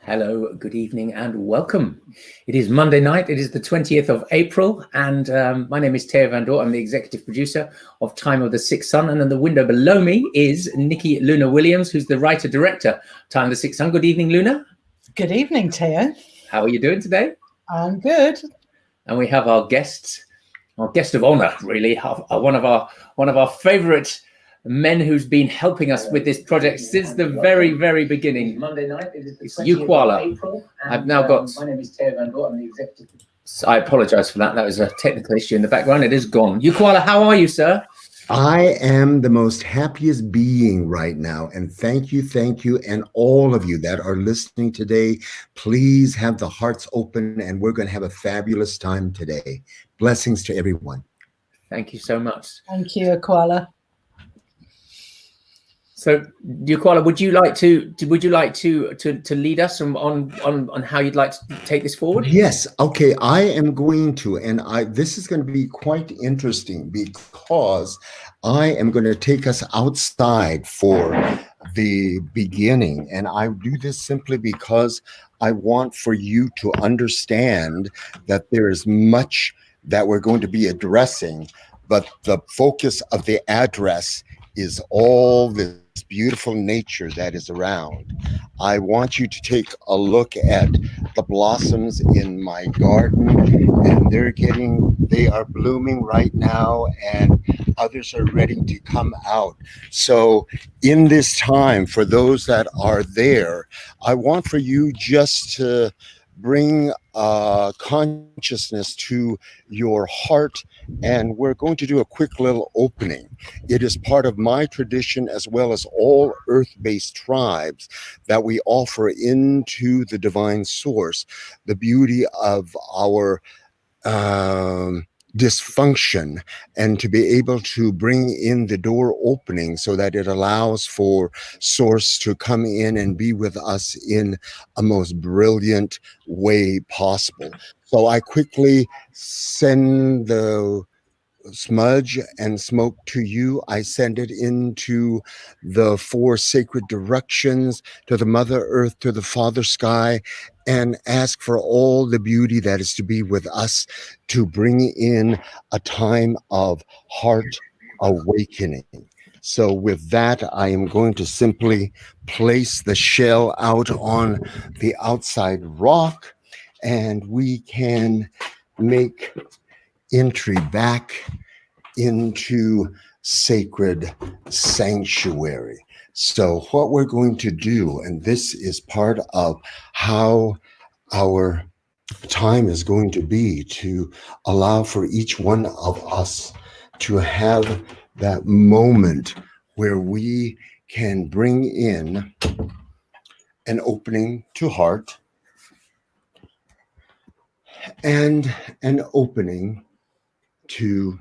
Hello, good evening, and welcome. It is Monday night. It is the 20th of April, and my name is Theo Van Dort. I'm the executive producer of Time of the Sixth Sun, and in the window below me is Nikki Luna Williams, who's the writer-director, Time of the Sixth Sun. Good evening, Luna. Good evening, Theo. How are you doing today? I'm good. And we have our guest of honor, really, one of our favorite men who's been helping us with this project since the very beginning. Monday night, it's Uqualla. I've now got. My name is Theo Van Dort. I'm the executive. I apologize for that. That was a technical issue in the background. It is gone. Uqualla, how are you, sir? I am the most happiest being right now, and thank you, and all of you that are listening today. Please have the hearts open, and we're going to have a fabulous time today. Blessings to everyone. Thank you so much. Thank you, Uqualla. So, Uqualla, would you like to lead us on how you'd like to take this forward? Yes. Okay. I am going to, and this is going to be quite interesting because I am going to take us outside for the beginning, and I do this simply because I want for you to understand that there is much that we're going to be addressing, but the focus of the address is all this beautiful nature that is around. I want you to take a look at the blossoms in my garden, and they are blooming right now, and others are ready to come out. So in this time, for those that are there, I want for you just to bring consciousness to your heart, and we're going to do a quick little opening. It is part of my tradition, as well as all earth-based tribes, that we offer into the divine source the beauty of our dysfunction, and to be able to bring in the door opening so that it allows for source to come in and be with us in a most brilliant way possible. So I quickly send the smudge and smoke to you. I send it into the four sacred directions, to the Mother Earth, to the Father Sky, and ask for all the beauty that is to be with us, to bring in a time of heart awakening. So with that, I am going to simply place the shell out on the outside rock, and we can make entry back into sacred sanctuary. So what we're going to do, and this is part of how our time is going to be, to allow for each one of us to have that moment where we can bring in an opening to heart and an opening to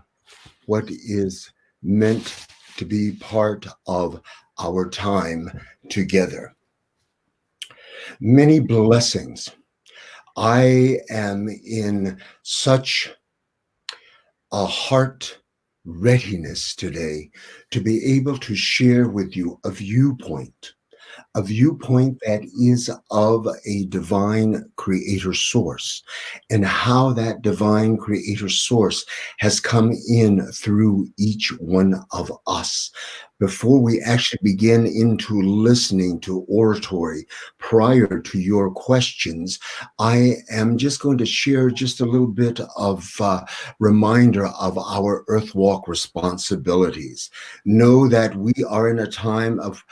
what is meant to be part of our time together. Many blessings. I am in such a heart readiness today to be able to share with you a viewpoint that is of a divine creator source, and how that divine creator source has come in through each one of us. Before we actually begin into listening to oratory, prior to your questions, I am just going to share just a little bit of reminder of our Earth Walk responsibilities. Know that we are in a time of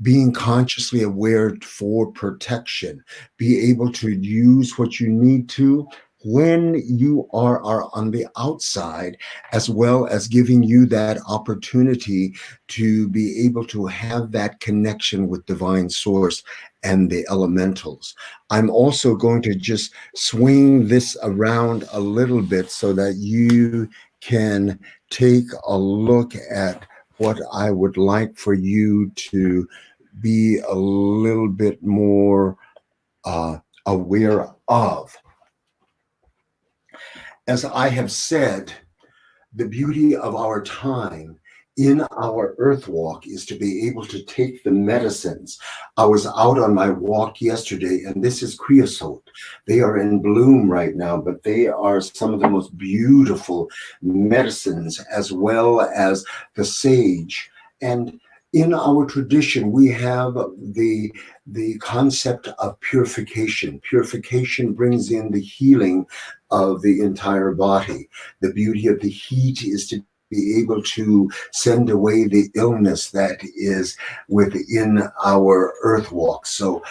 being consciously aware for protection. Be able to use what you need to when you are on the outside, as well as giving you that opportunity to be able to have that connection with divine source and the elementals. I'm also going to just swing this around a little bit so that you can take a look at what I would like for you to be a little bit more aware of. As I have said, the beauty of our time in our earth walk is to be able to take the medicines. I was out on my walk yesterday, and this is creosote. They are in bloom right now, but they are some of the most beautiful medicines, as well as the sage. And in our tradition, we have the concept of purification. Purification brings in the healing of the entire body. The beauty of the heat is to be able to send away the illness that is within our earth walk. So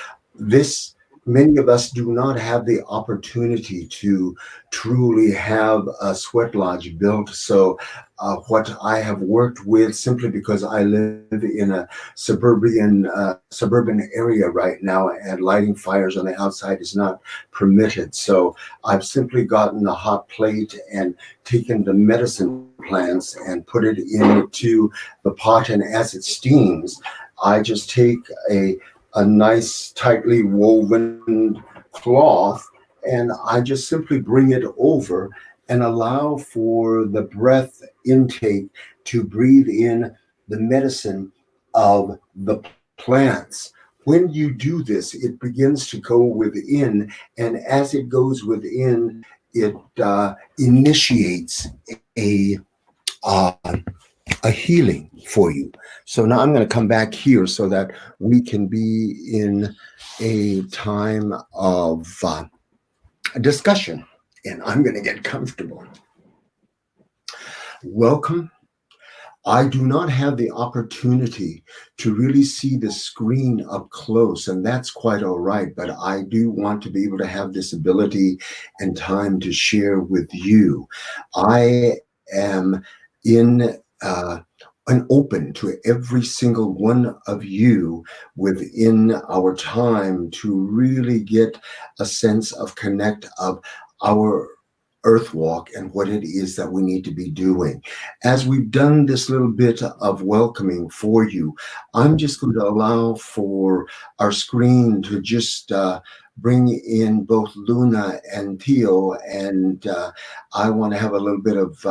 many of us do not have the opportunity to truly have a sweat lodge built. So what I have worked with, simply because I live in a suburban area right now, and lighting fires on the outside is not permitted. So I've simply gotten a hot plate and taken the medicine plants and put it into the pot, and as it steams, I just take a nice tightly woven cloth, and I just simply bring it over and allow for the breath intake to breathe in the medicine of the plants. When you do this, it begins to go within, and as it goes within, it initiates a healing for you. So now I'm going to come back here so that we can be in a time of discussion, and I'm going to get comfortable. Welcome. I do not have the opportunity to really see the screen up close, and that's quite all right, but I do want to be able to have this ability and time to share with you. I am in and open to every single one of you within our time to really get a sense of connect of our earth walk and what it is that we need to be doing. As we've done this little bit of welcoming for you, I'm just going to allow for our screen to just bring in both Luna and Theo, and I want to have a little bit of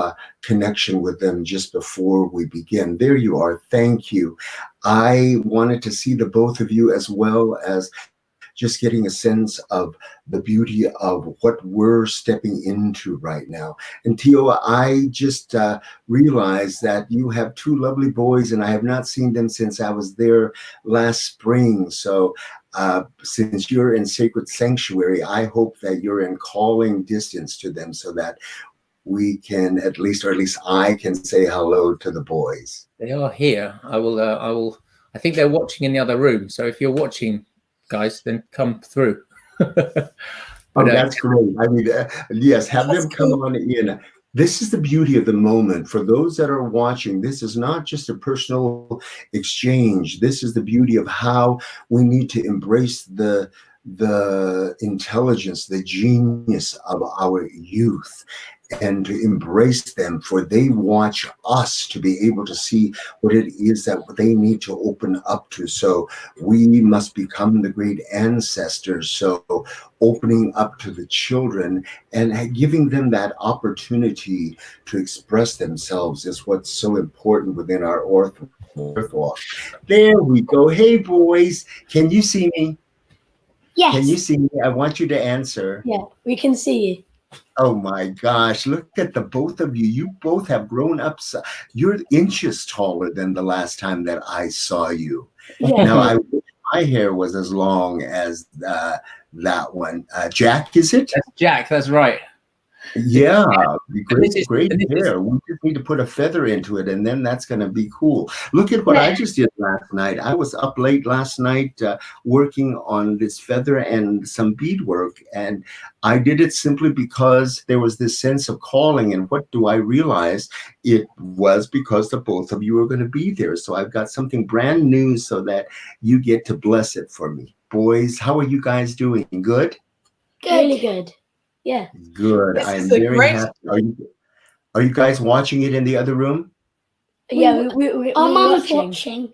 connection with them just before we begin. There you are. Thank you. I wanted to see the both of you, as well as just getting a sense of the beauty of what we're stepping into right now. And Theo, I just realized that you have two lovely boys, and I have not seen them since I was there last spring. So since you're in Sacred Sanctuary, I hope that you're in calling distance to them so that we can at least I can say hello to the boys. They are here. I think they're watching in the other room. So if you're watching, guys, then come through. That's great. I mean, yes, have them come on in. This is the beauty of the moment. For those that are watching, this is not just a personal exchange. This is the beauty of how we need to embrace the intelligence, the genius of our youth, and to embrace them, for they watch us to be able to see what it is that they need to open up to. So we must become the great ancestors. So opening up to the children and giving them that opportunity to express themselves is what's so important within our earth walk. There we go. Hey, boys, can you see me? Yes. Can you see me? I want you to answer. Yeah, we can see you. Oh my gosh, look at the both of you. You both have grown up. You're inches taller than the last time that I saw you. Yeah. Now, I wish my hair was as long as that one. Jack, is it? That's Jack, that's right. Yeah, great And hair. We just need to put a feather into it, and then that's going to be cool. Look at what I just did last night. I was up late last night working on this feather and some beadwork, and I did it simply because there was this sense of calling. And what do I realize? It was because the both of you are going to be there. So I've got something brand new so that you get to bless it for me. Boys, how are you guys doing? Good? Really good. Yeah. Good. This I am is a very great- happy. Are you guys watching it in the other room? Yeah, we Our were mum's watching. watching.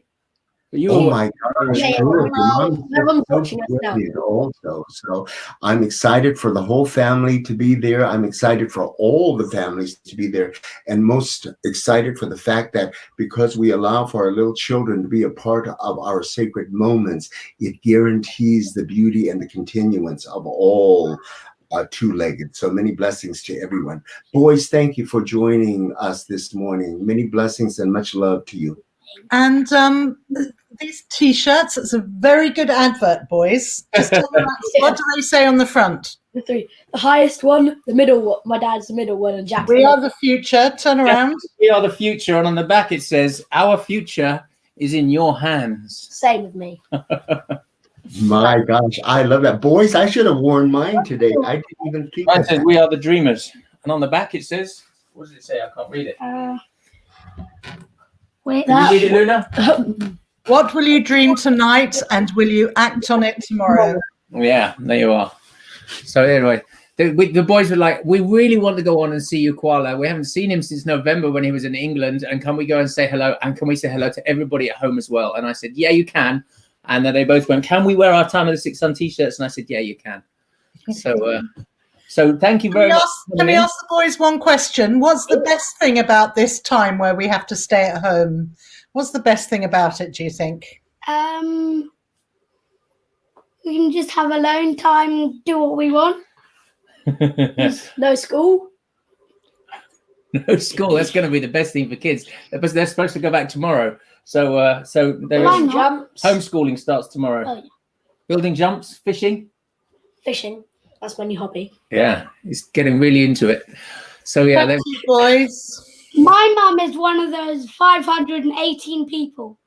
You Oh were- my gosh, Yeah, good. Your my mom mom's is so watching us now. brilliant also. So I'm excited for the whole family to be there. I'm excited for all the families to be there, and most excited for the fact that because we allow for our little children to be a part of our sacred moments, it guarantees the beauty and the continuance of all two-legged. So many blessings to everyone. Boys, thank you for joining us this morning. Many blessings and much love to you. And these T-shirts, it's a very good advert, boys. Just tell them what do they say on the front? The three. The highest one, the middle one. My dad's the middle one, and Jack's We the are the future. Turn around. We are the future, and on the back it says, "Our future is in your hands." same with me. My gosh, I love that. Boys, I should have worn mine today. I didn't even think Mine of says, that. "We are the dreamers," and on the back it says, "What does it say? I can't read it." Wait, Can you read it, Luna? What will you dream tonight, and will you act on it tomorrow? Yeah, there you are. So anyway, the boys were like, "We really want to go on and see Uqualla. We haven't seen him since November when he was in England, and can we go and say hello? And can we say hello to everybody at home as well?" And I said, "Yeah, you can." And then they both went, "Can we wear our Time of the Six Sun t-shirts?" And I said, "Yeah, you can." So thank you very much. Can we ask the boys one question? What's the best thing about this time where we have to stay at home? What's the best thing about it, do you think? We can just have alone time, do what we want. no school. No school. That's going to be the best thing for kids. But they're supposed to go back tomorrow. So there Why is not? Jumps. homeschooling starts tomorrow. Oh, yeah. Building jumps, fishing. Fishing. That's my new hobby. Yeah, he's getting really into it. So yeah, Thank you, boys. My mum is one of those 518 people.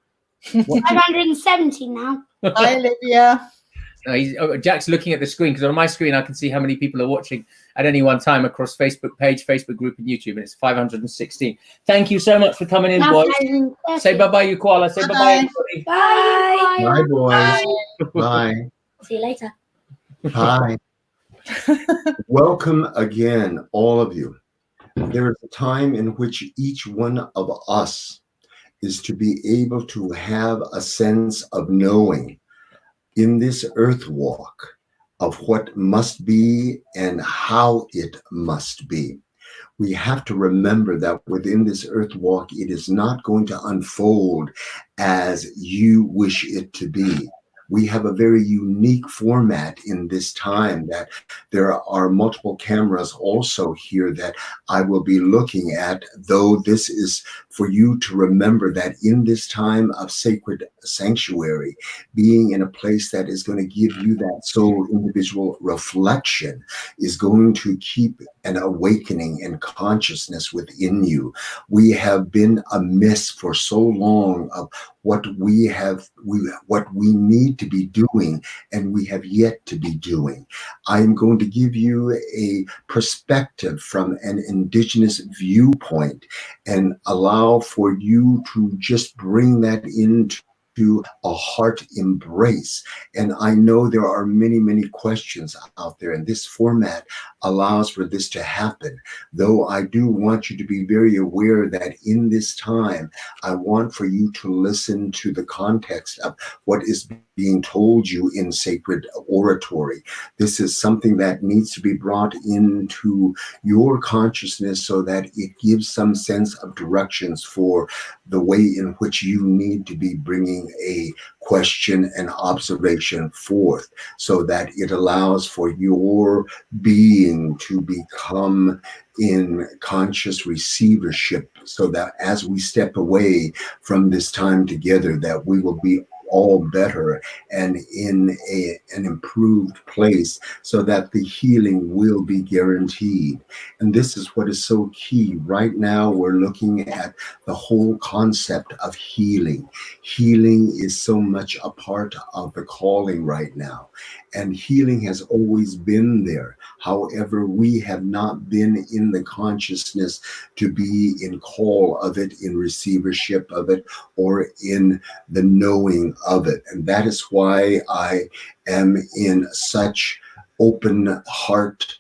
517 now. Hi, Olivia. Jack's looking at the screen because on my screen I can see how many people are watching at any one time across Facebook page, Facebook group, and YouTube, and it's 516. Thank you so much for coming in, Now boys. 530. Say bye-bye, Uqualla. Say bye-bye, everybody. Bye. Bye, boys. Bye. See you later. Hi. Welcome again, all of you. There is a time in which each one of us is to be able to have a sense of knowing in this earth walk of what must be and how it must be. We have to remember that within this earth walk, it is not going to unfold as you wish it to be. We have a very unique format in this time that there are multiple cameras also here that I will be looking at, though this is for you to remember that in this time of sacred sanctuary, being in a place that is going to give you that soul individual reflection is going to keep an awakening and consciousness within you. We have been amiss for so long of what we need to be doing, and we have yet to be doing. I am going to give you a perspective from an indigenous viewpoint and allow for you to just bring that into a heart embrace. And I know there are many, many questions out there, and this format allows for this to happen. Though I do want you to be very aware that in this time, I want for you to listen to the context of what is being told you in sacred oratory. This is something that needs to be brought into your consciousness so that it gives some sense of directions for the way in which you need to be bringing a question and observation forth, so that it allows for your being to become in conscious receivership, so that as we step away from this time together, that we will be all better and in an improved place, so that the healing will be guaranteed. And this is what is so key. Right now, we're looking at the whole concept of healing. Healing is so much a part of the calling right now. And healing has always been there. However, we have not been in the consciousness to be in call of it, in receivership of it, or in the knowing of it. And that is why I am in such open heart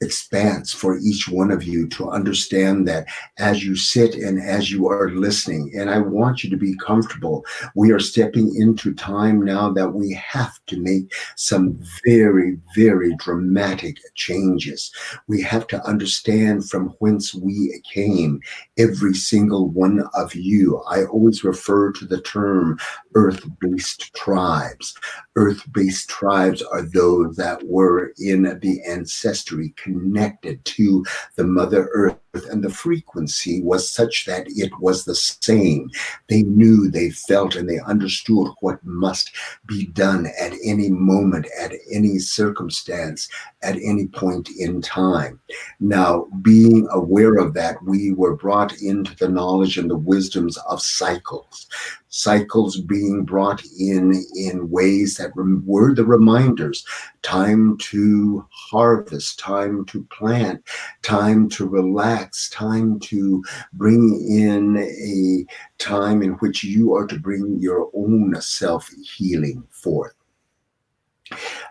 expanse for each one of you to understand that as you sit and as you are listening, and I want you to be comfortable. We are stepping into time now that we have to make some very, very dramatic changes. We have to understand from whence we came, every single one of you. I always refer to the term earth-based tribes. Earth-based tribes are those that were in the ancestry connected to the Mother Earth, and the frequency was such that it was the same. They knew, they felt, and they understood what must be done at any moment, at any circumstance, at any point in time. Now, being aware of that, we were brought into the knowledge and the wisdoms of cycles. Cycles being brought in ways that were the reminders. Time to harvest, time to plant, time to relax, time to bring in a time in which you are to bring your own self-healing forth.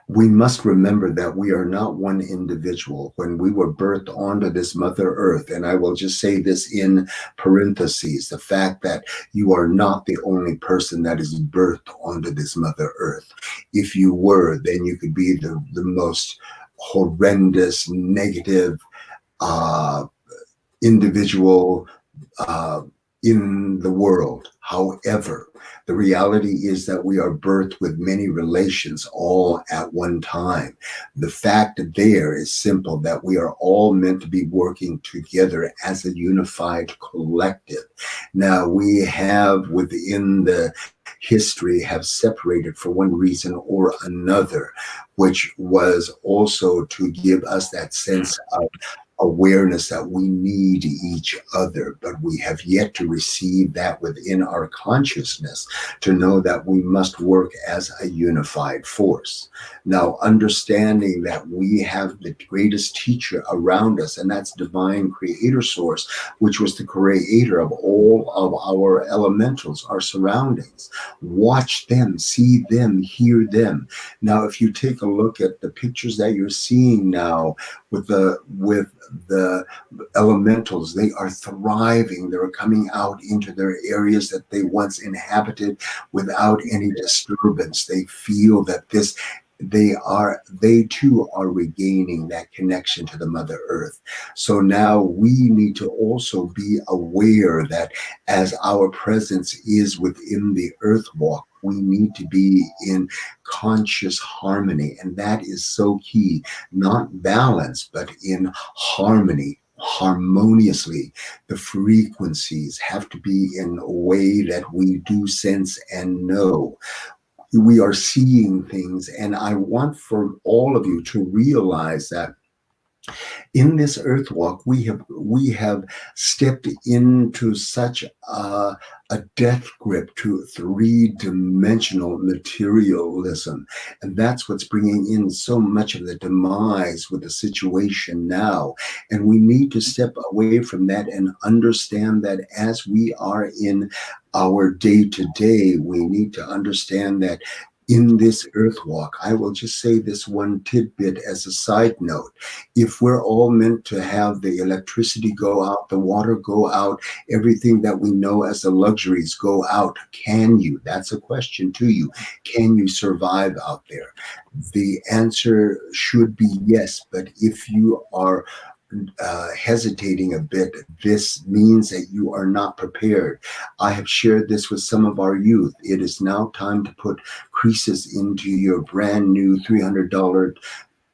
We must remember that we are not one individual. When we were birthed onto this Mother Earth, and I will just say this in parentheses, the fact that you are not the only person that is birthed onto this Mother Earth. If you were, then you could be the most horrendous, negative individual in the world. However, the reality is that we are birthed with many relations all at one time. The fact there is simple, that we are all meant to be working together as a unified collective. Now, we have within the history have separated for one reason or another, which was also to give us that sense of awareness that we need each other, but we have yet to receive that within our consciousness to know that we must work as a unified force. Now, understanding that we have the greatest teacher around us, and that's divine creator source, which was the creator of all of our elementals, our surroundings. Watch them, see them, hear them. Now, if you take a look at the pictures that you're seeing now with the elementals, they are thriving. They're coming out into their areas that they once inhabited without any disturbance. They feel that they too are regaining that connection to the Mother Earth. So now we need to also be aware that as our presence is within the Earth Walk, we need to be in conscious harmony. And that is so key, not balance, but in harmony. Harmoniously, the frequencies have to be in a way that we do sense and know. We are seeing things, and I want for all of you to realize that in this earth walk, we have stepped into such a death grip to three-dimensional materialism, and that's what's bringing in so much of the demise with the situation now. And we need to step away from that and understand that as we are in our day-to-day, we need to understand that in this earth walk, I will just say this one tidbit as a side note. If we're all meant to have the electricity go out, the water go out, everything that we know as the luxuries go out, can you? That's a question to you. Can you survive out there? The answer should be yes, but if you are hesitating a bit, this means that you are not prepared. I have shared this with some of our youth. It is now time to put creases into your brand new $300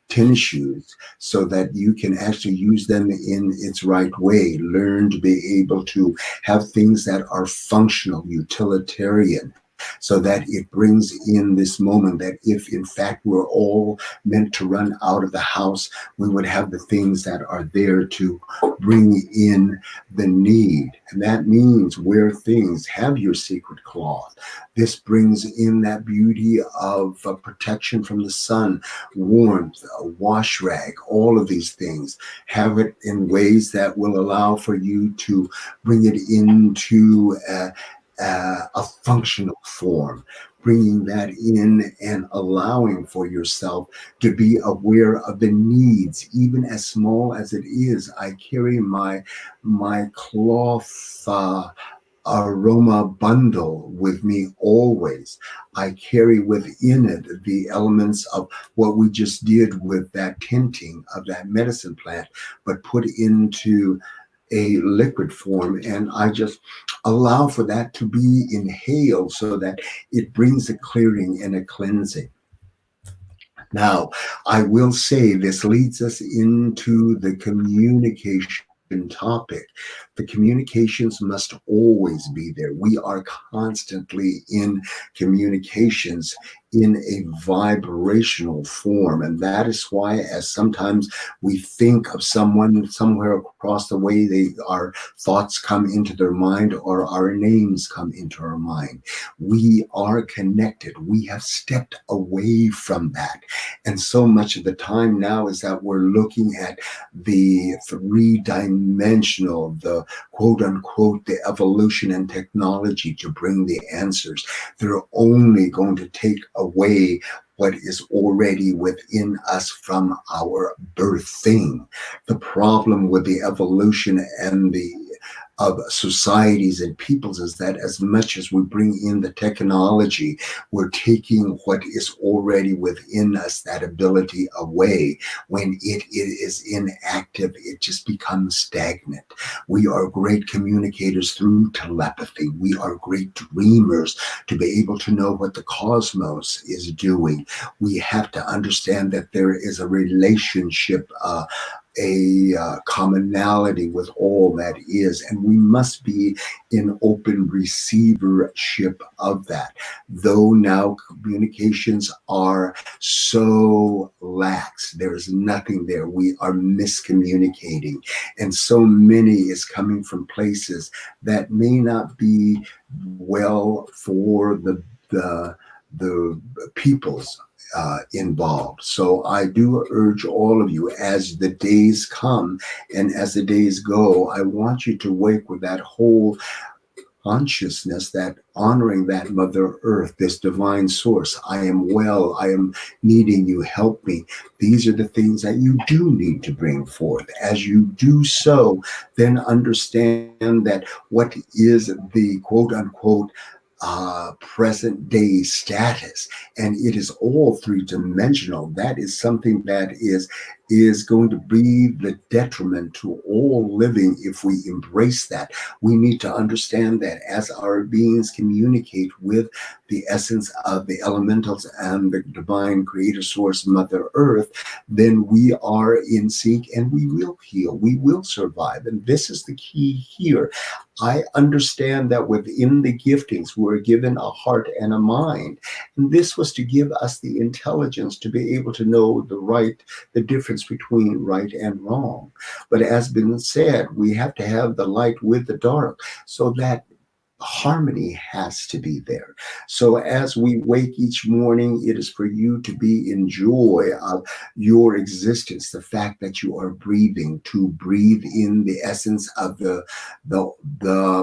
tennis shoes so that you can actually use them in its right way. Learn to be able to have things that are functional, utilitarian, so that it brings in this moment that if in fact we're all meant to run out of the house, we would have the things that are there to bring in the need. And that means wear things, have your sacred cloth. This brings in that beauty of protection from the sun, warmth, a wash rag, all of these things. Have it in ways that will allow for you to bring it into a functional form. bringing that in and allowing for yourself to be aware of the needs, even as small as it is. I carry my cloth aroma bundle with me always. I carry within it the elements of what we just did with that tinting of that medicine plant, but put into a liquid form, and I just allow for that to be inhaled so that it brings a clearing and a cleansing. Now, I will say this leads us into the communication topic. The communications must always be there. We are constantly in communications in a vibrational form, and that is why, as sometimes we think of someone somewhere across the way, our thoughts come into their mind or our names come into our mind. We are connected. We have stepped away from that, and so much of the time now is that we're looking at the three-dimensional, the quote unquote, the evolution and technology to bring the answers. They're only going to take away what is already within us from our birthing. The problem with the evolution and of societies and peoples is that as much as we bring in the technology, we're taking what is already within us, that ability, away. When it is inactive, it just becomes stagnant. We are great communicators through telepathy. We are great dreamers to be able to know what the cosmos is doing. We have to understand that there is a relationship, a commonality with all that is, and we must be in open receivership of that. Though now communications are so lax, there is nothing there. We are miscommunicating, and so many is coming from places that may not be well for the peoples involved. So I do urge all of you, as the days come and as the days go, I want you to wake with that whole consciousness, that honoring that Mother Earth, this divine source. I am well, I am needing you, help me. These are the things that you do need to bring forth. As you do so, then understand that what is the quote unquote present day status, and it is all three-dimensional. That is something that is going to be the detriment to all living if we embrace that. We need to understand that as our beings communicate with the essence of the elementals and the divine creator source, Mother Earth, then we are in sync and we will heal, we will survive. And this is the key here. I understand that within the giftings, we're given a heart and a mind. And this was to give us the intelligence to be able to know the difference between right and wrong. But as been said, we have to have the light with the dark, so that harmony has to be there. So as we wake each morning, it is for you to be in joy of your existence, the fact that you are breathing, to breathe in the essence of the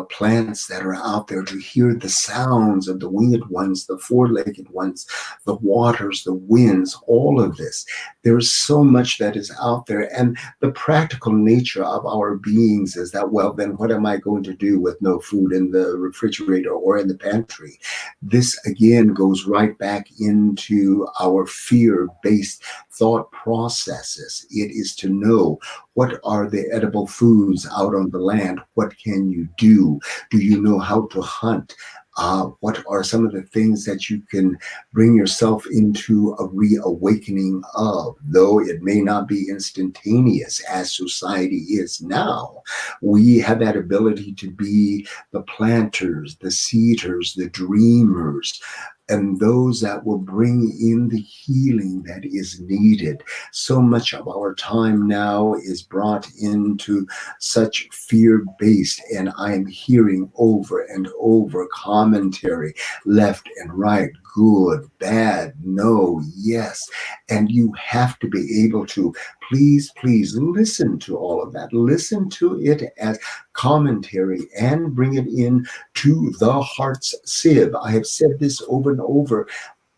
plants that are out there, to hear the sounds of the winged ones, the four-legged ones, the waters, the winds, all of this. There's so much that is out there, and the practical nature of our beings is that, well, then what am I going to do with no food in the refrigerator or in the pantry? This again goes right back into our fear-based thought processes. It is to know, what are the edible foods out on the land? What can you do? Do you know how to hunt? What are some of the things that you can bring yourself into a reawakening of? Though it may not be instantaneous as society is now, we have that ability to be the planters, the seeders, the dreamers, and those that will bring in the healing that is needed. So much of our time now is brought into such fear-based, and I'm hearing over and over commentary, left and right, good, bad, no, yes. And you have to be able to please, please listen to all of that. Listen to it as commentary and bring it in to the heart's sieve. I have said this over and over.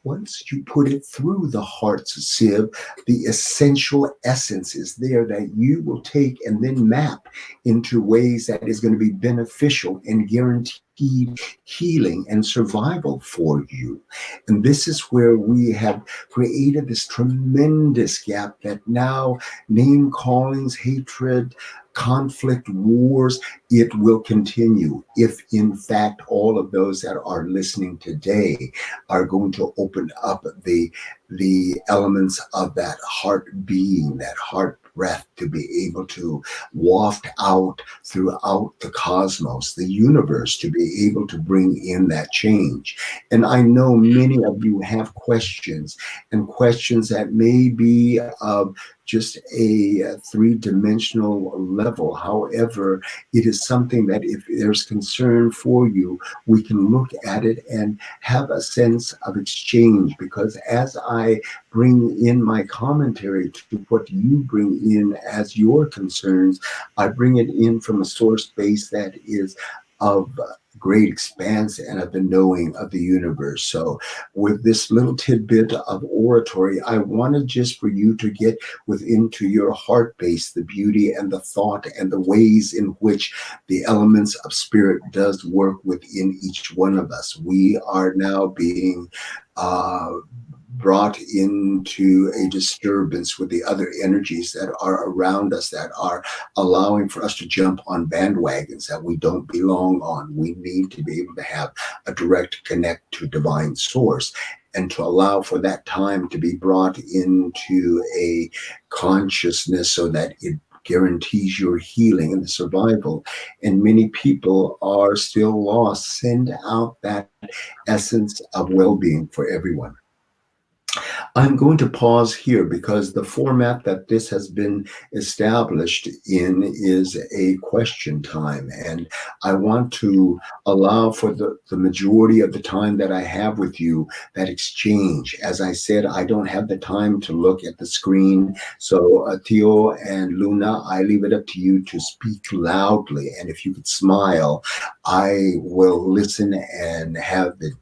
Once you put it through the heart's sieve, the essential essence is there that you will take and then map into ways that is going to be beneficial and guaranteed healing and survival for you. And this is where we have created this tremendous gap that now name callings, hatred, conflict, wars, it will continue if in fact all of those that are listening today are going to open up the elements of that heart being, that heart breath, to be able to waft out throughout the cosmos, the universe, to be able to bring in that change. And I know many of you have questions, and questions that may be of just a three-dimensional level. However, it is something that if there's concern for you, we can look at it and have a sense of exchange, because as I bring in my commentary to what you bring in as your concerns, I bring it in from a source base that is of great expanse and of the knowing of the universe. So with this little tidbit of oratory, I wanted just for you to get within to your heart base the beauty and the thought and the ways in which the elements of spirit does work within each one of us. We are now being brought into a disturbance with the other energies that are around us, that are allowing for us to jump on bandwagons that we don't belong on. We need to be able to have a direct connect to divine source, and to allow for that time to be brought into a consciousness so that it guarantees your healing and the survival. And many people are still lost. Send out that essence of well-being for everyone. I'm going to pause here because the format that this has been established in is a question time, and I want to allow for the majority of the time that I have with you that exchange. As I said, I don't have the time to look at the screen, so Theo and Luna, I leave it up to you to speak loudly, and if you could smile, I will listen and have the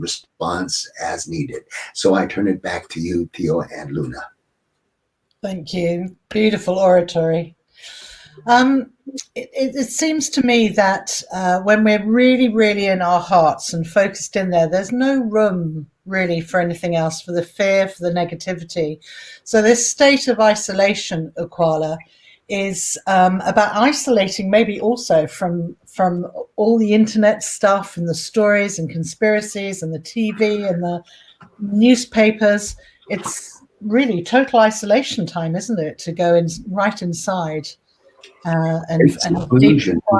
response as needed. So I turn it back to you, Theo and Luna. Thank you. Beautiful oratory. It seems to me that when we're really, really in our hearts and focused in there, there's no room really for anything else, for the fear, for the negativity. So this state of isolation, Uqualla, is about isolating maybe also from all the internet stuff and the stories and conspiracies and the TV and the newspapers. It's really total isolation time, isn't it, to go in right inside and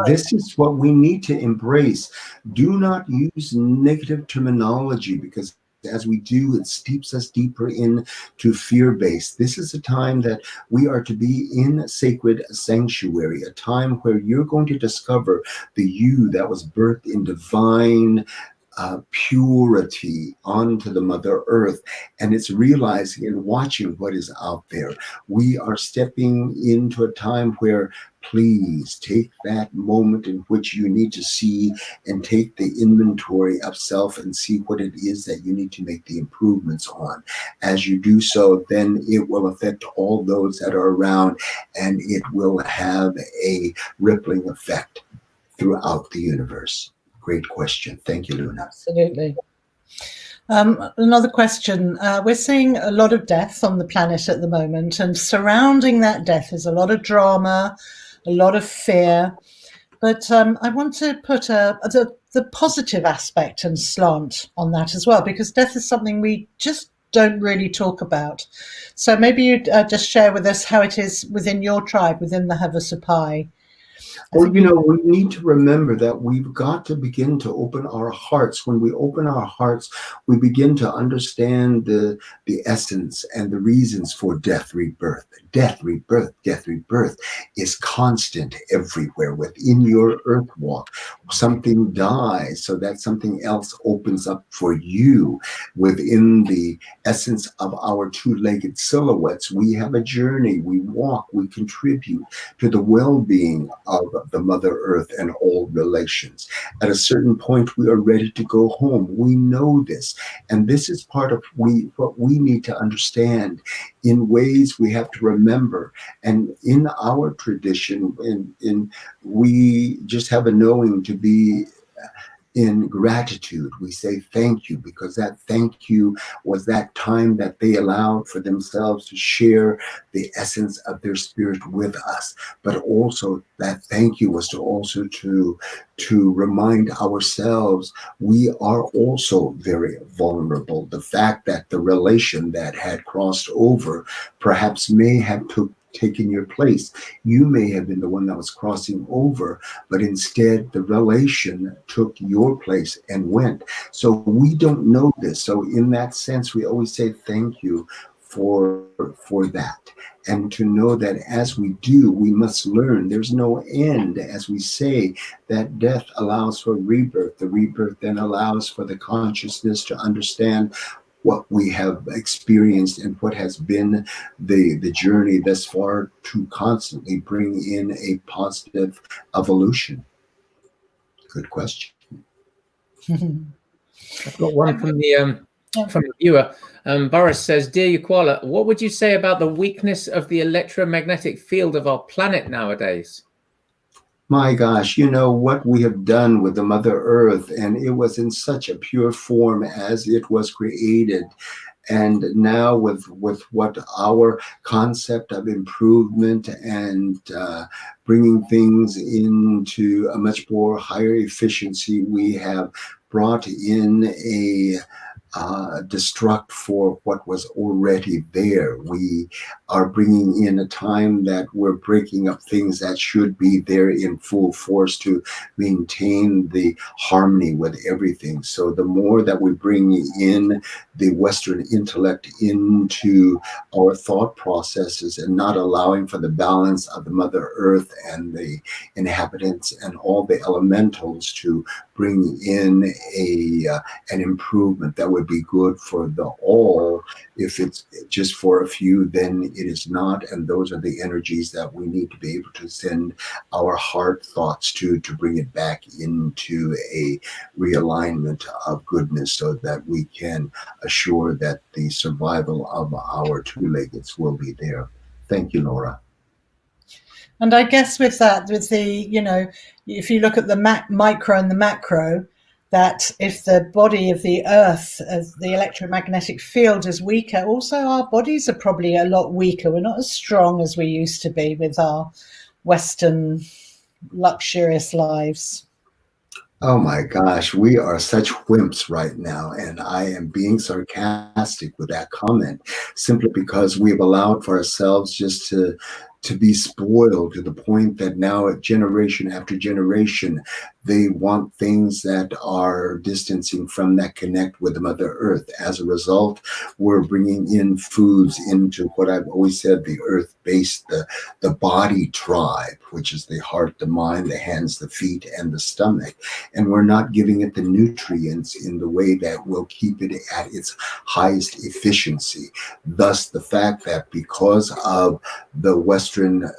this is what we need to embrace. Do not use negative terminology, because as we do, it steeps us deeper into fear-based. This is a time that we are to be in sacred sanctuary, a time where you're going to discover the you that was birthed in divine purity onto the Mother Earth, and it's realizing and watching what is out there. We are stepping into a time where please take that moment in which you need to see and take the inventory of self and see what it is that you need to make the improvements on. As you do so, then it will affect all those that are around, and it will have a rippling effect throughout the universe. Great question. Thank you, Luna. Absolutely. Another question. We're seeing a lot of death on the planet at the moment, and surrounding that death is a lot of drama, a lot of fear. But I want to put the positive aspect and slant on that as well, because death is something we just don't really talk about. So maybe you'd just share with us how it is within your tribe, within the Havasupai. Well, we need to remember that we've got to begin to open our hearts. When we open our hearts, we begin to understand the essence and the reasons for death, rebirth. Death, rebirth, death, rebirth is constant everywhere within your earth walk. Something dies so that something else opens up for you. Within the essence of our two-legged silhouettes, we have a journey, we walk, we contribute to the well-being of the Mother Earth and all relations. At a certain point, we are ready to go home. We know this. And this is part of what we need to understand in ways we have to remember. And in our tradition, we just have a knowing to be in gratitude. We say thank you, because that thank you was that time that they allowed for themselves to share the essence of their spirit with us. But also that thank you was to remind ourselves we are also very vulnerable. The fact that the relation that had crossed over perhaps may have taken your place. You may have been the one that was crossing over, but instead the relation took your place and went. So we don't know this. So in that sense, we always say thank you for that. And to know that as we do, we must learn. There's no end. As we say, that death allows for rebirth. The rebirth then allows for the consciousness to understand what we have experienced and what has been the journey thus far, to constantly bring in a positive evolution. Good question. I've got one from the viewer. Boris says, "Dear Uqualla, what would you say about the weakness of the electromagnetic field of our planet nowadays?" My gosh, what we have done with the Mother Earth, and it was in such a pure form as it was created. And now with what our concept of improvement and bringing things into a much more higher efficiency, we have brought in a destruct for what was already there. We are bringing in a time that we're breaking up things that should be there in full force to maintain the harmony with everything. So the more that we bring in the Western intellect into our thought processes and not allowing for the balance of the Mother Earth and the inhabitants and all the elementals to bring in an improvement that would be good for the all. If it's just for a few, then it is not. And those are the energies that we need to be able to send our heart thoughts to bring it back into a realignment of goodness, so that we can assure that the survival of our two-leggeds will be there. Thank you, Laura. And I guess with that, with the, if you look at the micro and the macro, that if the body of the earth, as the electromagnetic field is weaker, also our bodies are probably a lot weaker. We're not as strong as we used to be with our Western luxurious lives. Oh my gosh, we are such wimps right now. And I am being sarcastic with that comment, simply because we've allowed for ourselves just to be spoiled to the point that now, generation after generation, they want things that are distancing from that connect with the Mother Earth. As a result, we're bringing in foods into what I've always said, the earth-based, the body tribe, which is the heart, the mind, the hands, the feet, and the stomach. And we're not giving it the nutrients in the way that will keep it at its highest efficiency. Thus, the fact that because of the Western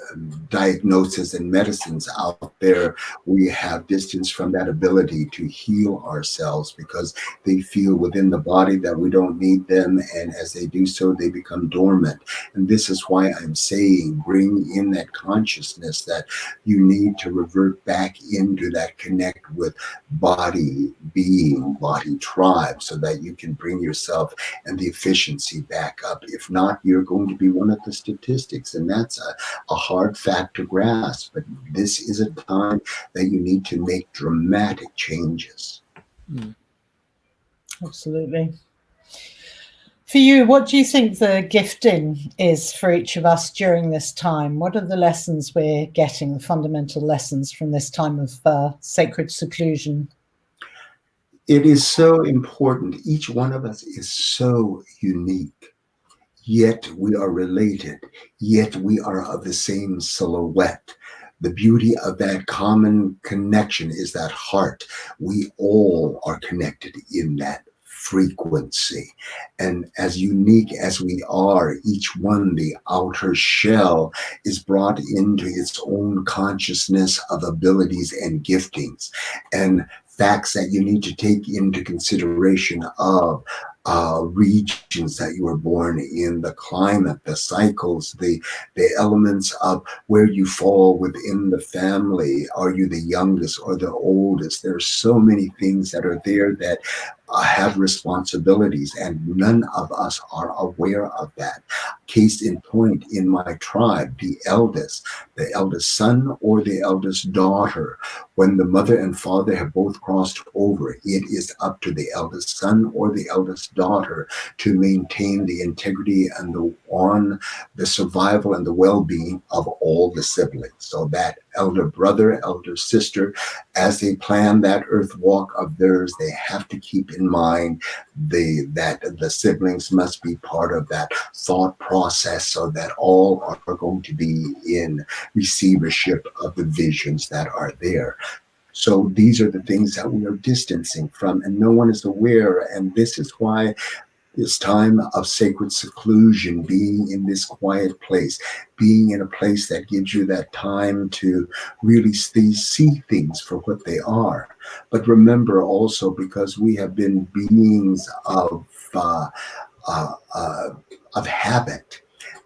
diagnosis and medicines out there, we have distance from that ability to heal ourselves, because they feel within the body that we don't need them, and as they do so, they become dormant. And this is why I'm saying, bring in that consciousness that you need to revert back into that connect with body being, body tribe, so that you can bring yourself and the efficiency back up. If not, you're going to be one of the statistics, and that's a hard fact to grasp. But this is a time that you need to make dramatic changes. Absolutely. For you, what do you think the gifting is for each of us during this time? What are the lessons we're getting, the fundamental lessons from this time of sacred seclusion? It is so important. Each one of us is so unique, yet we are related, yet we are of the same silhouette. The beauty of that common connection is that heart. We all are connected in that frequency. And as unique as we are, each one, the outer shell, is brought into its own consciousness of abilities and giftings and facts that you need to take into consideration of regions that you were born in, the climate, the cycles, the elements of where you fall within the family. Are you the youngest or the oldest? There's so many things that are there that have responsibilities, and none of us are aware of that. Case in point, in my tribe, the eldest son or the eldest daughter, when the mother and father have both crossed over, it is up to the eldest son or the eldest daughter to maintain the integrity and the survival and the well-being of all the siblings. So that elder brother, elder sister, as they plan that earth walk of theirs, they have to keep in mind that the siblings must be part of that thought process, so that all are going to be in receivership of the visions that are there. So these are the things that we are distancing from, and no one is aware. And this is why this time of sacred seclusion, being in this quiet place, being in a place that gives you that time to really see things for what they are. But remember also, because we have been beings of habit,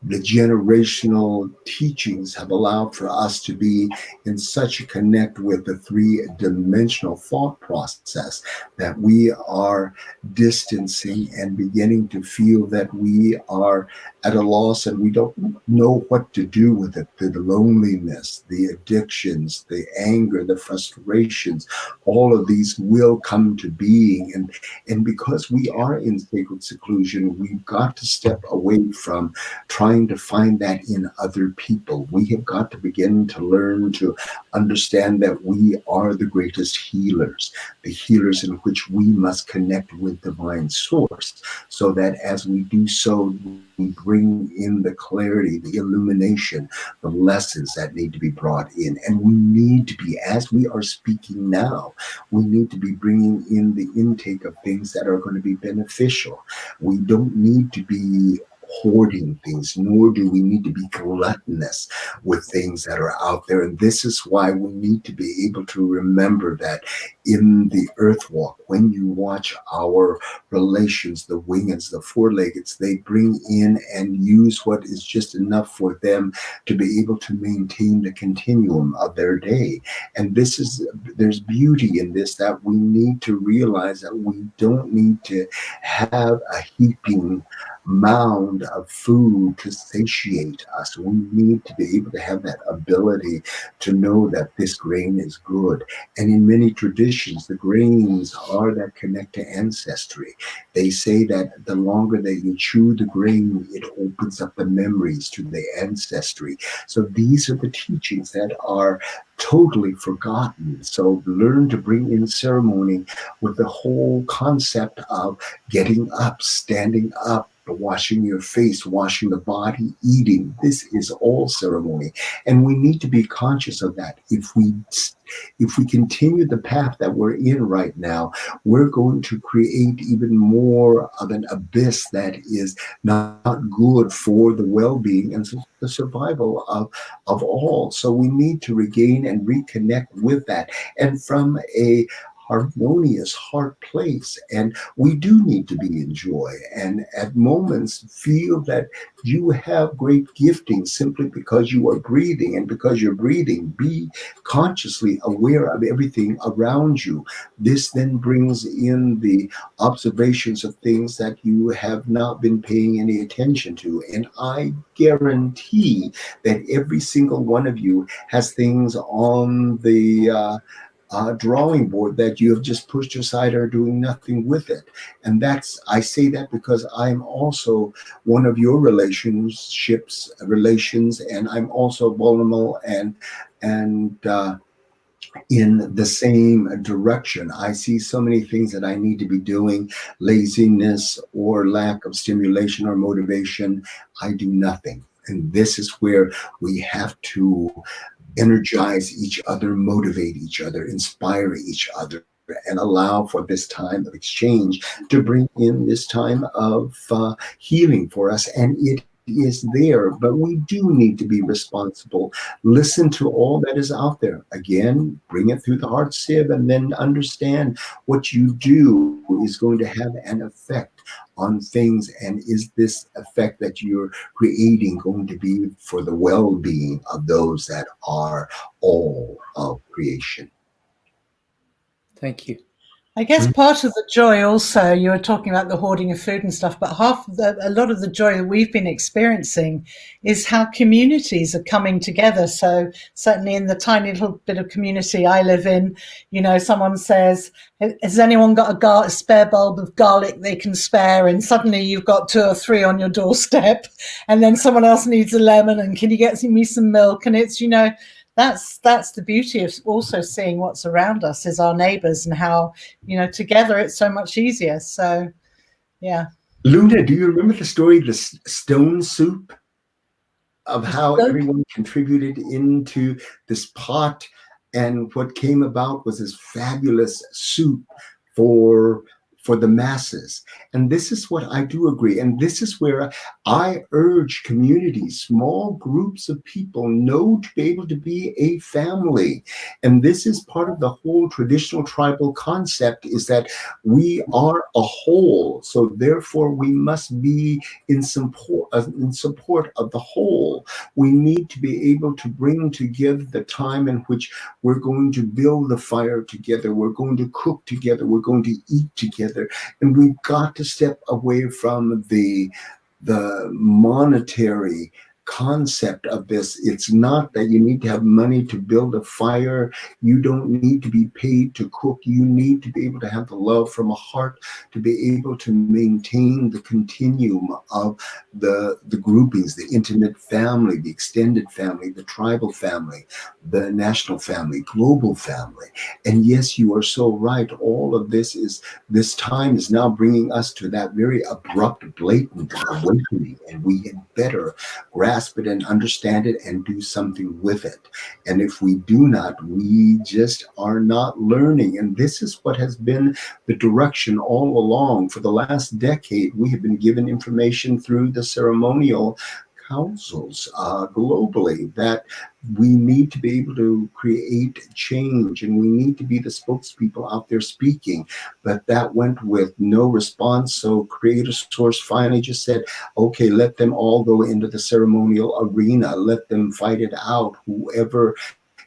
the generational teachings have allowed for us to be in such a connect with the three-dimensional thought process that we are distancing and beginning to feel that we are at a loss and we don't know what to do with it. The loneliness, the addictions, the anger, the frustrations, all of these will come to being. And because we are in sacred seclusion, we've got to step away from trying to find that in other people. We have got to begin to learn to understand that we are the greatest healers, the healers in which we must connect with divine source, so that as we do so, we bring in the clarity, the illumination, the lessons that need to be brought in. And we need to be, as we are speaking now, we need to be bringing in the intake of things that are going to be beneficial. We don't need to be hoarding things, nor do we need to be gluttonous with things that are out there. And this is why we need to be able to remember that in the earth walk, when you watch our relations, the wingeds, the four-leggeds, they bring in and use what is just enough for them to be able to maintain the continuum of their day. And there's beauty in this, that we need to realize that we don't need to have a heaping mound of food to satiate us. We need to be able to have that ability to know that this grain is good. And in many traditions, the grains are that connect to ancestry. They say that the longer that you chew the grain, it opens up the memories to the ancestry. So these are the teachings that are totally forgotten. So learn to bring in ceremony with the whole concept of getting up, standing up, washing your face, washing the body, eating. This is all ceremony. And we need to be conscious of that. If we continue the path that we're in right now, we're going to create even more of an abyss that is not good for the well-being and the survival of all. So we need to regain and reconnect with that, and from a harmonious heart place. And we do need to be in joy, and at moments feel that you have great gifting simply because you are breathing. And because you're breathing, be consciously aware of everything around you. This then brings in the observations of things that you have not been paying any attention to. And I guarantee that every single one of you has things on the drawing board that you have just pushed aside or doing nothing with it. And I say that because I'm also one of your relations, and I'm also vulnerable and in the same direction. I see so many things that I need to be doing, laziness or lack of stimulation or motivation. I do nothing. And this is where we have to energize each other, motivate each other, inspire each other, and allow for this time of exchange to bring in this time of healing for us. And it is there, but we do need to be responsible. Listen to all that is out there. Again, bring it through the heart sieve, and then understand what you do is going to have an effect on things. And is this effect that you're creating going to be for the well-being of those that are all of creation? Thank you. I guess part of the joy also, you were talking about the hoarding of food and stuff, but a lot of the joy that we've been experiencing is how communities are coming together. So certainly in the tiny little bit of community I live in, someone says, has anyone got a spare bulb of garlic they can spare? And suddenly you've got 2 or 3 on your doorstep, and then someone else needs a lemon, and can you get me some milk? And it's, that's the beauty of also seeing what's around us is our neighbors, and how, together it's so much easier. So, yeah. Luna, do you remember the story, the stone soup, of how everyone contributed into this pot, and what came about was this fabulous soup for the masses? And this is what I do agree. And this is where I urge communities, small groups of people, know to be able to be a family. And this is part of the whole traditional tribal concept, is that we are a whole. So therefore we must be in support of the whole. We need to be able to bring together the time in which we're going to build the fire together, we're going to cook together, we're going to eat together. And we've got to step away from the monetary concept of this. It's not that you need to have money to build a fire. You don't need to be paid to cook. You need to be able to have the love from a heart to be able to maintain the continuum of the groupings, the intimate family, the extended family, the tribal family, the national family, global family. And yes, you are so right. All of this time is now bringing us to that very abrupt, blatant awakening, and we had better grasp it and understand it and do something with it. And if we do not, we just are not learning. And this is what has been the direction all along. For the last decade, we have been given information through the ceremonial councils globally that we need to be able to create change, and we need to be the spokespeople out there speaking. But that went with no response. So Creator Source finally just said, okay, let them all go into the ceremonial arena, let them fight it out. Whoever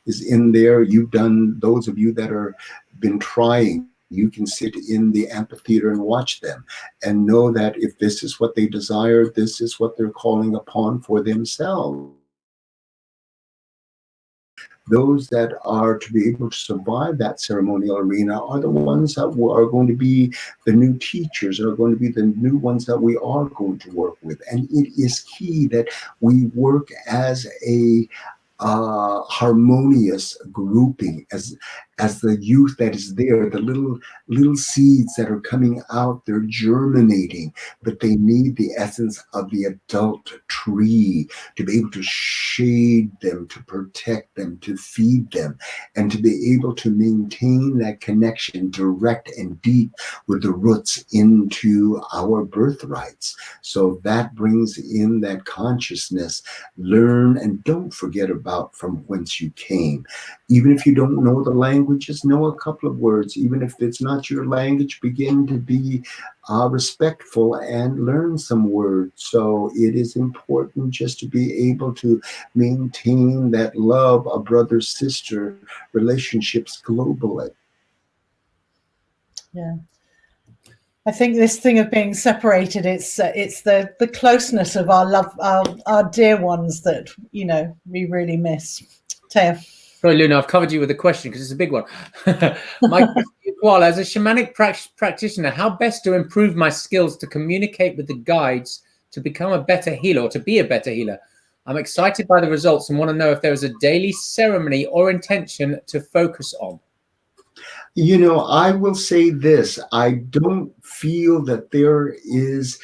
is in there, those of you that are been trying, you can sit in the amphitheater and watch them and know that if this is what they desire, this is what they're calling upon for themselves. Those that are to be able to survive that ceremonial arena are the ones that are going to be the new teachers, are going to be the new ones that we are going to work with. And it is key that we work as a harmonious grouping, as the youth that is there, the little seeds that are coming out, they're germinating, but they need the essence of the adult tree to be able to shade them, to protect them, to feed them, and to be able to maintain that connection direct and deep with the roots into our birthrights. So that brings in that consciousness. Learn and don't forget about from whence you came. Even if you don't know the language, just know a couple of words. Even if it's not your language, begin to be respectful and learn some words. So it is important just to be able to maintain that love of brother-sister relationships globally. Yeah. I think this thing of being separated, it's the closeness of our love, our dear ones that, we really miss. Theo. Sorry, Luna, I've covered you with a question because it's a big one. My Uqualla, as a shamanic practitioner, how best to improve my skills to communicate with the guides to become a better healer or to be a better healer? I'm excited by the results and want to know if there is a daily ceremony or intention to focus on. You know, I will say this. I don't feel that there is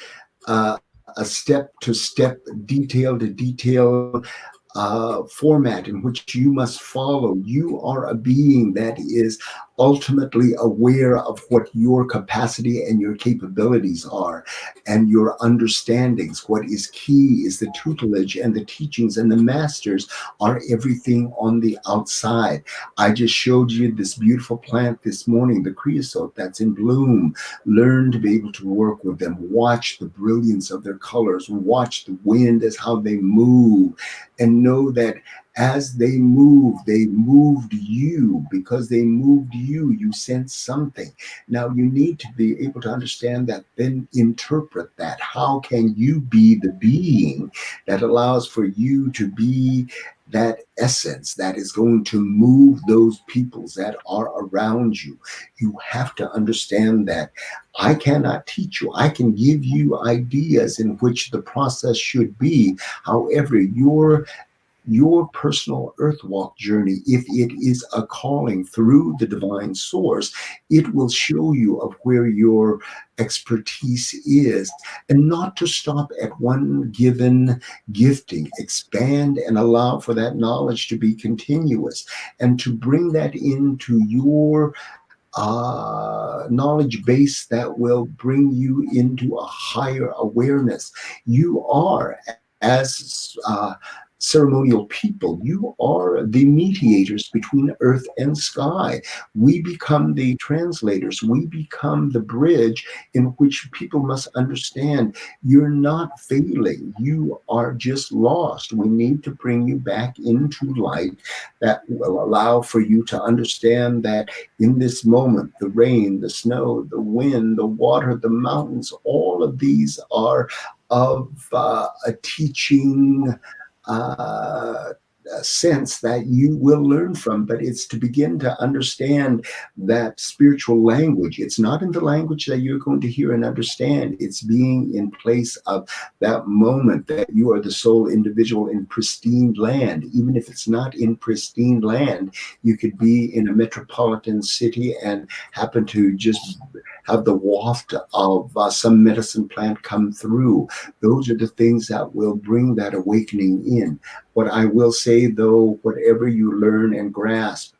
a step-to-step, detail-to-detail format in which you must follow. You are a being that is ultimately aware of what your capacity and your capabilities are and your understandings. What is key is the tutelage and the teachings, and the masters are everything on the outside. I just showed you this beautiful plant this morning, the creosote that's in bloom. Learn to be able to work with them. Watch the brilliance of their colors. Watch the wind as how they move, and know that as they moved you. Because they moved you, you sense something. Now you need to be able to understand that, then interpret that. How can you be the being that allows for you to be that essence that is going to move those peoples that are around you? You have to understand that I cannot teach you. I can give you ideas in which the process should be. However, your personal earth walk journey, if it is a calling through the divine source, it will show you of where your expertise is, and not to stop at one given gifting. Expand and allow for that knowledge to be continuous, and to bring that into your knowledge base that will bring you into a higher awareness. You are, as ceremonial people, you are the mediators between earth and sky. We become the translators. We become the bridge in which people must understand you're not failing. You are just lost. We need to bring you back into light that will allow for you to understand that in this moment, the rain, the snow, the wind, the water, the mountains, all of these are of a teaching sense that you will learn from. But it's to begin to understand that spiritual language. It's not in the language that you're going to hear and understand. It's being in place of that moment that you are the sole individual in pristine land. Even if it's not in pristine land, you could be in a metropolitan city and happen to just have the waft of some medicine plant come through. Those are the things that will bring that awakening in. What I will say, though, whatever you learn and grasp,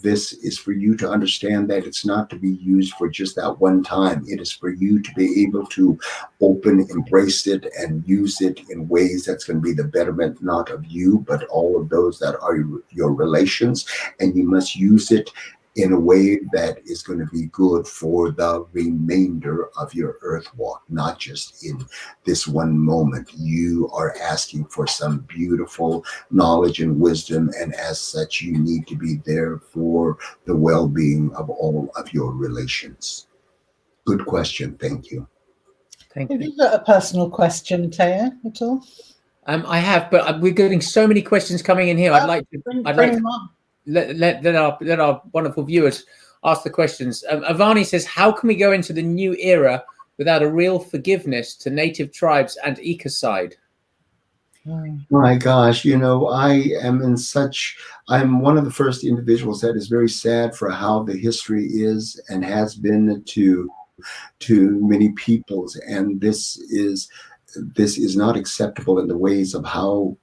this is for you to understand that it's not to be used for just that one time. It is for you to be able to open, embrace it, and use it in ways that's going to be the betterment, not of you, but all of those that are your relations. And you must use it in a way that is going to be good for the remainder of your earth walk, not just in this one moment. You are asking for some beautiful knowledge and wisdom, and as such, you need to be there for the well-being of all of your relations. Good question. Thank you. Thank Have you. you got a personal question, Theo, at all? I have, but we're getting so many questions coming in here. I'd like to Bring them on. let our wonderful viewers ask the questions. Avani says, how can we go into the new era without a real forgiveness to native tribes and ecocide? My gosh, you know, I'm one of the first individuals that is very sad for how the history is and has been to many peoples, and this is not acceptable in the ways of how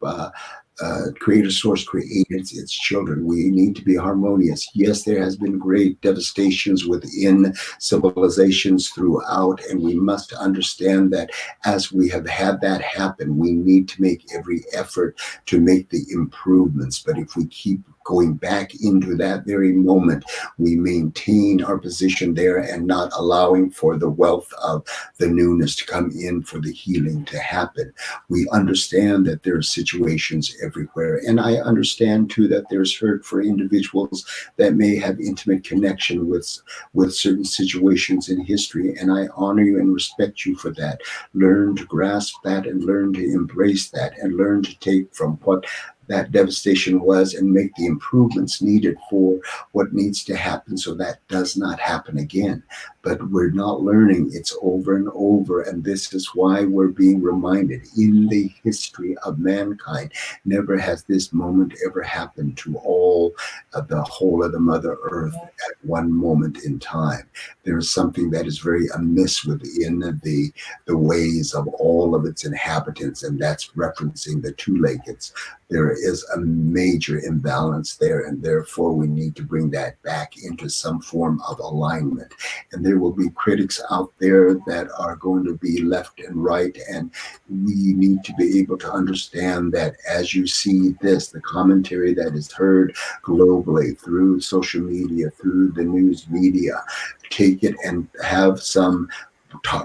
creator source created its children. We need to be harmonious. Yes, there has been great devastations within civilizations throughout, and we must understand that as we have had that happen, we need to make every effort to make the improvements. But if we keep going back into that very moment, we maintain our position there and not allowing for the wealth of the newness to come in, for the healing to happen. We understand that there are situations everywhere, and I understand too that there's hurt for individuals that may have intimate connection with certain situations in history, and I honor you and respect you for that. Learn to grasp that and learn to embrace that, and learn to take from what that devastation was and make the improvements needed for what needs to happen so that does not happen again. But we're not learning. It's over and over. And this is why we're being reminded in the history of mankind, never has this moment ever happened to all of the whole of the Mother Earth at one moment in time. There is something that is very amiss within the ways of all of its inhabitants, and that's referencing the two-leggeds. There is a major imbalance there, and therefore we need to bring that back into some form of alignment. And there will be critics out there that are going to be left and right, and we need to be able to understand that as you see this, the commentary that is heard globally through social media, through the news media, take it and have some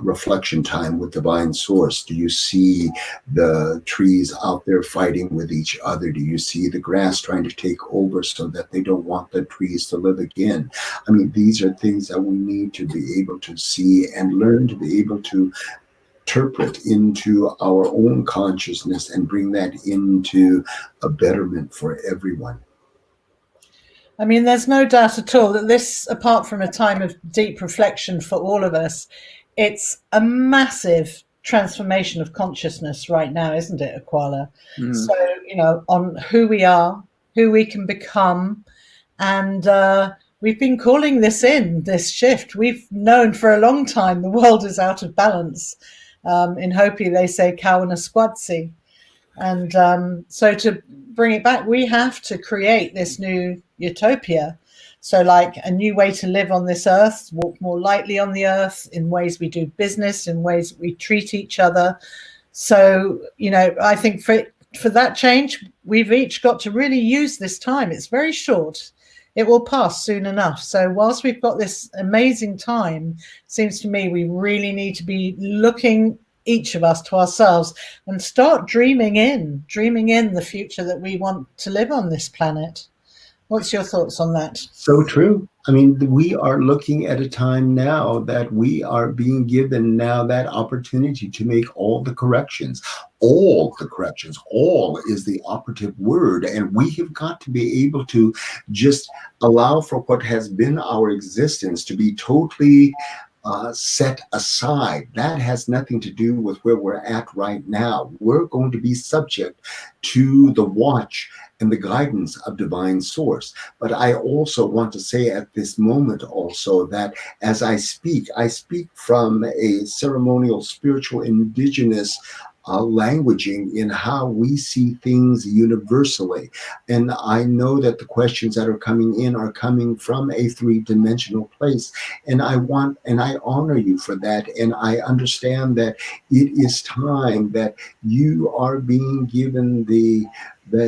reflection time with divine source. Do you see the trees out there fighting with each other? Do you see the grass trying to take over so that they don't want the trees to live again? I mean, these are things that we need to be able to see and learn to be able to interpret into our own consciousness and bring that into a betterment for everyone. I mean, there's no doubt at all that this, apart from a time of deep reflection for all of us, it's a massive transformation of consciousness right now, isn't it, Uqualla? So, you know, on who we are, who we can become. And we've been calling this shift. We've known for a long time the world is out of balance. In Hopi, they say kawana squatsi. And so to bring it back, we have to create this new utopia. So like a new way to live on this earth, walk more lightly on the earth, in ways we do business, in ways we treat each other. So, you know, I think for that change, we've each got to really use this time. It's very short. It will pass soon enough. So whilst we've got this amazing time, it seems to me we really need to be looking, each of us, to ourselves and start dreaming in the future that we want to live on this planet. What's your thoughts on that? So true. I mean, we are looking at a time now that we are being given now that opportunity to make all the corrections. All the corrections. All is the operative word. And we have got to be able to just allow for what has been our existence to be totally set aside. That has nothing to do with where we're at right now. We're going to be subject to the watch and the guidance of divine source. But I also want to say at this moment also that as I speak from a ceremonial, spiritual, indigenous languaging in how we see things universally. And I know that the questions that are coming in are coming from a three-dimensional place. And I honor you for that. And I understand that it is time that you are being given the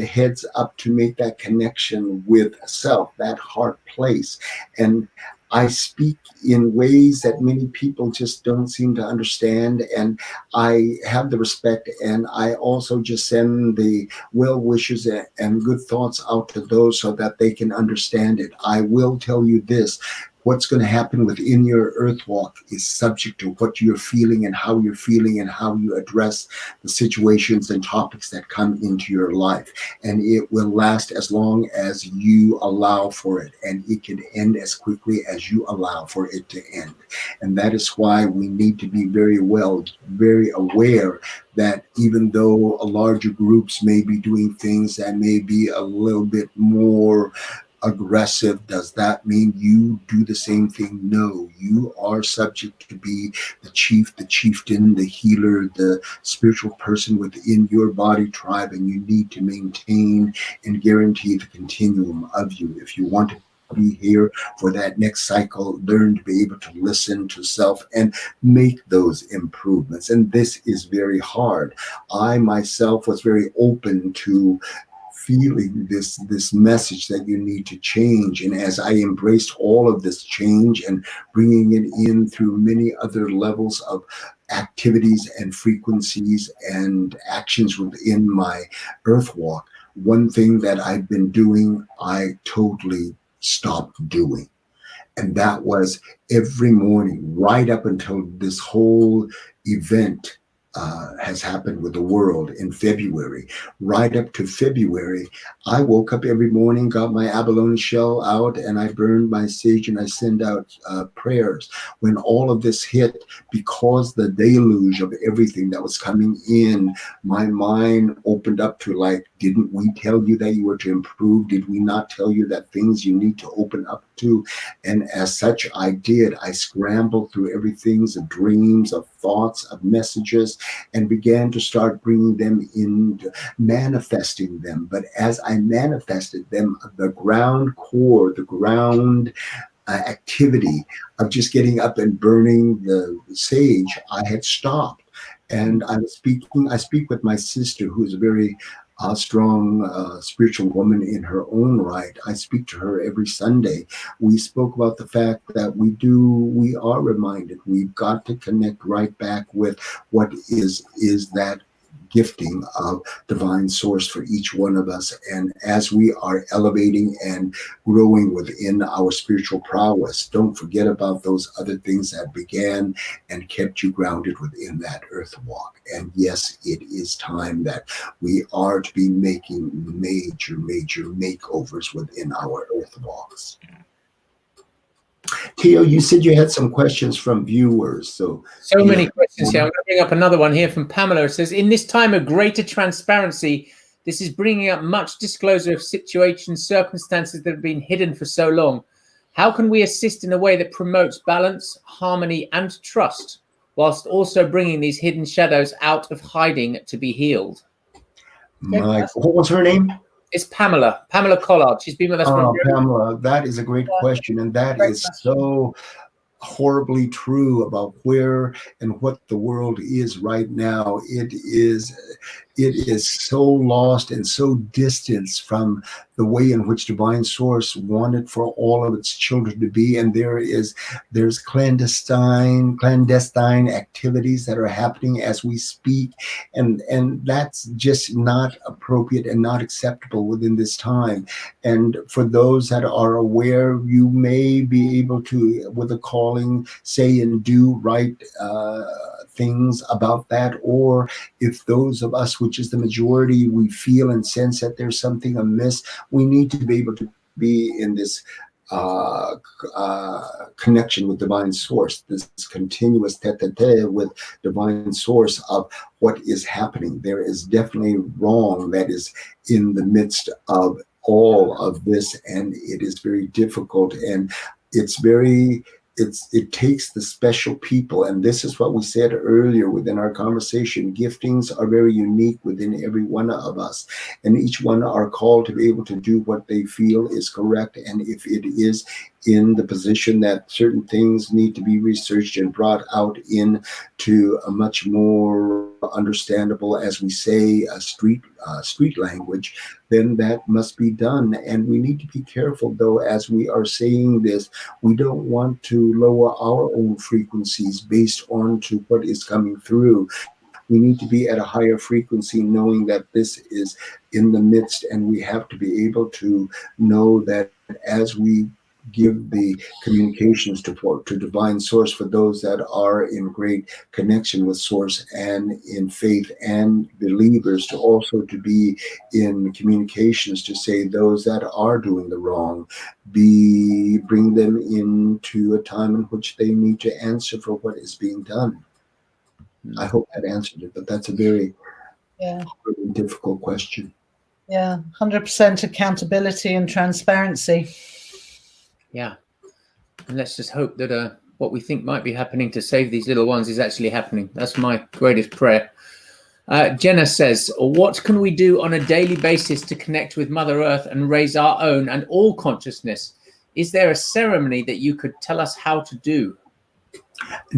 heads up to make that connection with self, that heart place. And I speak in ways that many people just don't seem to understand, and I have the respect, and I also just send the well wishes and good thoughts out to those so that they can understand it. I will tell you this. What's going to happen within your earth walk is subject to what you're feeling and how you address the situations and topics that come into your life. And it will last as long as you allow for it. And it can end as quickly as you allow for it to end. And that is why we need to be very aware that even though larger groups may be doing things that may be a little bit more aggressive, does that mean you do the same thing? No, you are subject to be the chief, the chieftain, the healer, the spiritual person within your body tribe, and you need to maintain and guarantee the continuum of you. If you want to be here for that next cycle, learn to be able to listen to self and make those improvements. And this is very hard. I myself was very open to feeling this message that you need to change. And as I embraced all of this change and bringing it in through many other levels of activities and frequencies and actions within my earth walk, one thing that I've been doing, I totally stopped doing. And that was every morning, right up until this whole event has happened with the world in February. Right up to February, I woke up every morning, got my abalone shell out, and I burned my sage and I send out prayers. When all of this hit, because the deluge of everything that was coming in, my mind opened up to like, didn't we tell you that you were to improve? Did we not tell you that things you need to open up to? And as such, I did. I scrambled through everything, of dreams, of thoughts, of messages, and began to start bringing them into manifesting them. But as I manifested them, the ground core, the ground activity of just getting up and burning the sage, I had stopped. And I speak with my sister, who is a very strong spiritual woman in her own right. I speak to her every Sunday. We spoke about the fact that we are reminded we've got to connect right back with what is that gifting of divine source for each one of us. And as we are elevating and growing within our spiritual prowess, don't forget about those other things that began and kept you grounded within that earth walk. And yes, it is time that we are to be making major makeovers within our earth walks. Theo, you said you had some questions from viewers. So many questions here. I'm going to bring up another one here from Pamela. It says, in this time of greater transparency, this is bringing up much disclosure of situations, circumstances that have been hidden for so long. How can we assist in a way that promotes balance, harmony, and trust, whilst also bringing these hidden shadows out of hiding to be healed? What was her name? It's Pamela Collard. She's been with us for Pamela, that is a great question, and that is so horribly true about where and what the world is right now. It is so lost and so distant from the way in which divine source wanted for all of its children to be. And there's clandestine activities that are happening as we speak, and that's just not appropriate and not acceptable within this time. And for those that are aware, you may be able to, with a calling, say and do right things about that. Or if those of us, which is the majority, we feel and sense that there's something amiss, we need to be able to be in this connection with divine source, this continuous tete-a-tete with divine source of what is happening. There is definitely wrong that is in the midst of all of this, and it is very difficult, and it takes the special people. And this is what we said earlier within our conversation. Giftings are very unique within every one of us, and each one are called to be able to do what they feel is correct. And if it is in the position that certain things need to be researched and brought out into a much more understandable, as we say, street language, then that must be done. And we need to be careful, though, as we are saying this, we don't want to lower our own frequencies based on to what is coming through. We need to be at a higher frequency, knowing that this is in the midst, and we have to be able to know that as we give the communications to divine source, for those that are in great connection with source and in faith, and believers to also to be in communications to say those that are doing the wrong, bring them into a time in which they need to answer for what is being done. I hope that answered it, but that's a very difficult question. 100% accountability and transparency. Yeah, and let's just hope that what we think might be happening to save these little ones is actually happening. That's my greatest prayer. Jenna says, what can we do on a daily basis to connect with Mother Earth and raise our own and all consciousness? Is there a ceremony that you could tell us how to do?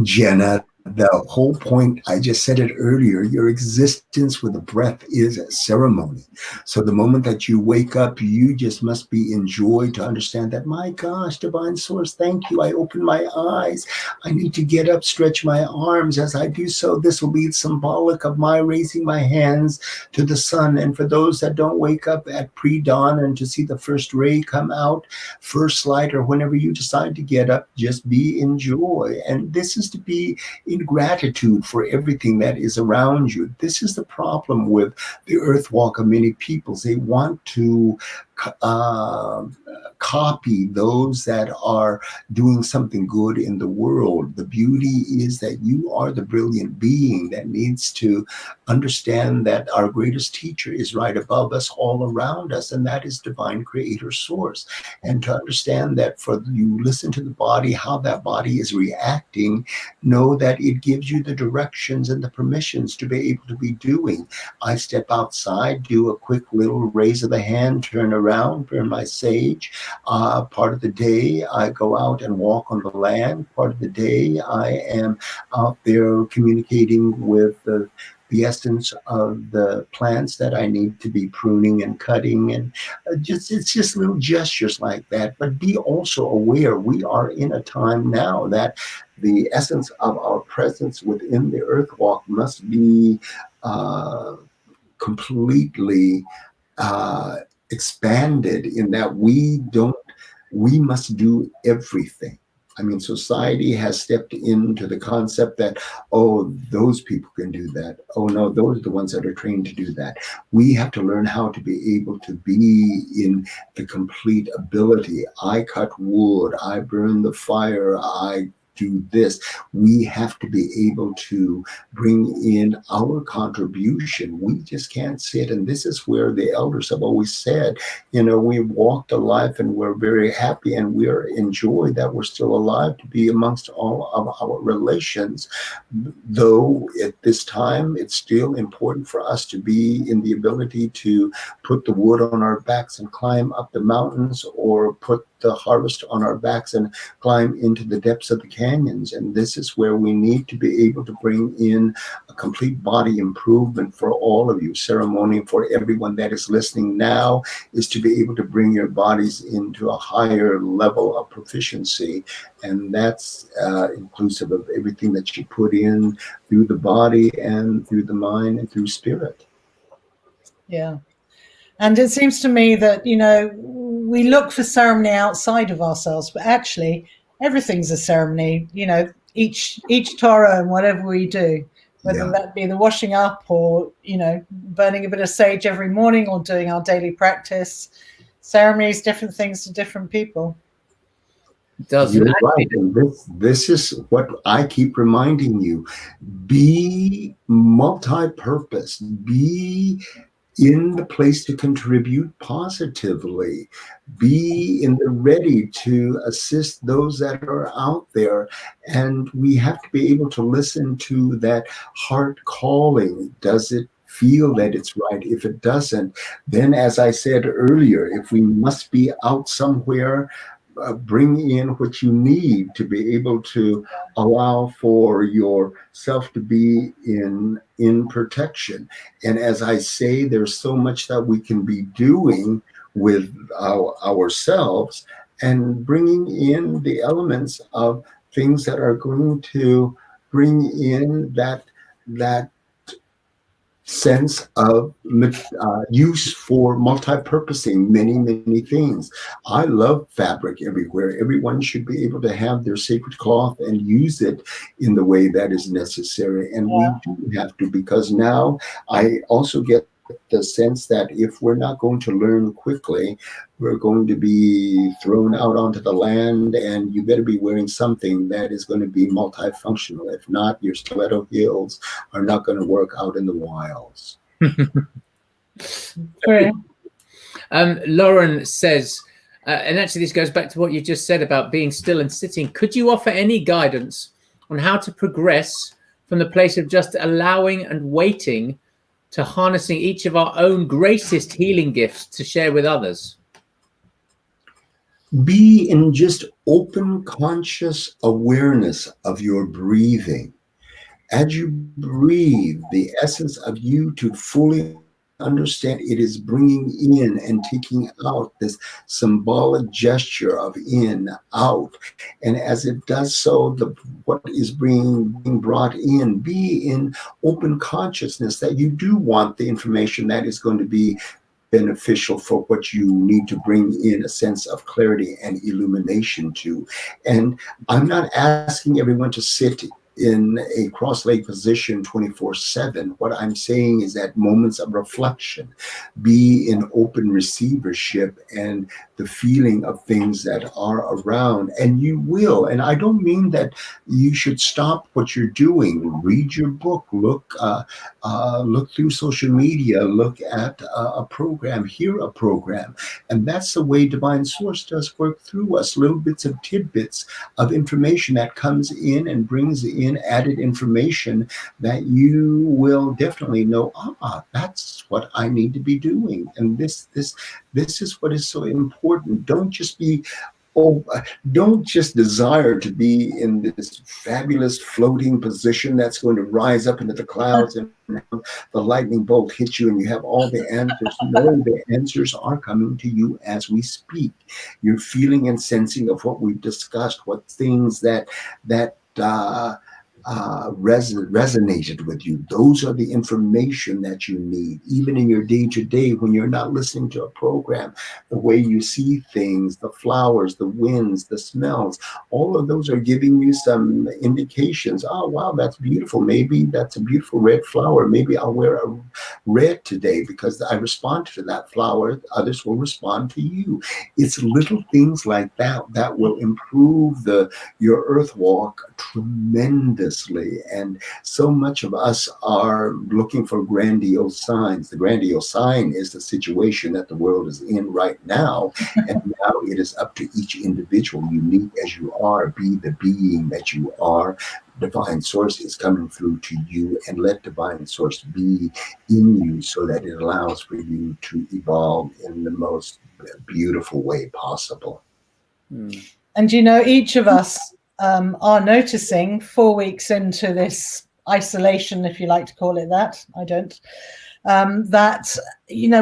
Jenna, the whole point, I just said it earlier, your existence with the breath is a ceremony. So the moment that you wake up, you just must be in joy to understand that, my gosh, divine source, thank you. I open my eyes. I need to get up, stretch my arms. As I do so, this will be symbolic of my raising my hands to the sun. And for those that don't wake up at pre-dawn and to see the first ray come out, first light, or whenever you decide to get up, just be in joy. And this is to be in in gratitude for everything that is around you. This is the problem with the earth walk of many peoples. They want to copy those that are doing something good in the world. The beauty is that you are the brilliant being that needs to understand that our greatest teacher is right above us, all around us, and that is divine creator source. And to understand that for you listen to the body, how that body is reacting, know that it gives you the directions and the permissions to be able to be doing. I step outside, do a quick little raise of the hand, turn around, burn my sage. Part of the day I go out and walk on the land. Part of the day I am out there communicating with the essence of the plants that I need to be pruning and cutting, and it's just little gestures like that. But be also aware we are in a time now that the essence of our presence within the earth walk must be completely expanded, in that we must do everything. I mean, society has stepped into the concept that, oh, those people can do that. Oh, no, those are the ones that are trained to do that. We have to learn how to be able to be in the complete ability. I cut wood, I burn the fire, I do this. We have to be able to bring in our contribution. We just can't sit. And this is where the elders have always said, you know, we've walked a life and we're very happy and we're enjoyed that we're still alive to be amongst all of our relations. Though at this time, it's still important for us to be in the ability to put the wood on our backs and climb up the mountains, or put the harvest on our backs and climb into the depths of the canyons. And this is where we need to be able to bring in a complete body improvement for all of you. Ceremony for everyone that is listening now is to be able to bring your bodies into a higher level of proficiency. And that's inclusive of everything that you put in through the body and through the mind and through spirit. Yeah. And it seems to me that, you know, we look for ceremony outside of ourselves, but actually everything's a ceremony, you know, each Torah and whatever we do, whether that be the washing up or, you know, burning a bit of sage every morning or doing our daily practice. Ceremonies, different things to different people. Does You're right. And this is what I keep reminding you. Be multi-purpose. Be in the place to contribute positively. Be in the ready to assist those that are out there. And we have to be able to listen to that heart calling. Does it feel that it's right? If it doesn't, then as I said earlier, if we must be out somewhere, bring in what you need to be able to allow for yourself to be in protection. And as I say, there's so much that we can be doing with ourselves, and bringing in the elements of things that are going to bring in that sense of use for multi-purposing many things. I love fabric everywhere. Everyone should be able to have their sacred cloth and use it in the way that is necessary. And we do have to, because now I also get the sense that if we're not going to learn quickly, we're going to be thrown out onto the land, and you better be wearing something that is going to be multifunctional. If not, your stiletto heels are not going to work out in the wilds. Lauren says, and actually this goes back to what you just said about being still and sitting. Could you offer any guidance on how to progress from the place of just allowing and waiting to harnessing each of our own greatest healing gifts to share with others? Be in just open, conscious awareness of your breathing. As you breathe, the essence of you to fully understand it is bringing in and taking out, this symbolic gesture of in, out. And as it does so, what is being brought in, be in open consciousness that you do want the information that is going to be beneficial for what you need to bring in a sense of clarity and illumination to. And I'm not asking everyone to sit in a cross-leg position 24/7. What I'm saying is that moments of reflection, be in open receivership and the feeling of things that are around, and you will. And I don't mean that you should stop what you're doing. Read your book, look through social media, look at a program, hear a program. And that's the way Divine Source does work through us, little bits of tidbits of information that comes in and brings in added information that you will definitely know, that's what I need to be doing. And this is what is so important. Don't just desire to be in this fabulous floating position that's going to rise up into the clouds and the lightning bolt hit you and you have all the answers. No, the answers are coming to you as we speak. You're feeling and sensing of what we've discussed, what things that resonated with you. Those are the information that you need, even in your day-to-day when you're not listening to a program. The way you see things, the flowers, the winds, the smells, all of those are giving you some indications. Oh, wow, that's beautiful. Maybe that's a beautiful red flower. Maybe I'll wear a red today because I responded to that flower. Others will respond to you. It's little things like that that will improve your earth walk tremendously. And so much of us are looking for grandiose signs. The grandiose sign is the situation that the world is in right now. And now it is up to each individual, unique as you are, be the being that you are. Divine Source is coming through to you, and let Divine Source be in you so that it allows for you to evolve in the most beautiful way possible. And each of us are noticing 4 weeks into this isolation, if you like to call it that. I don't. That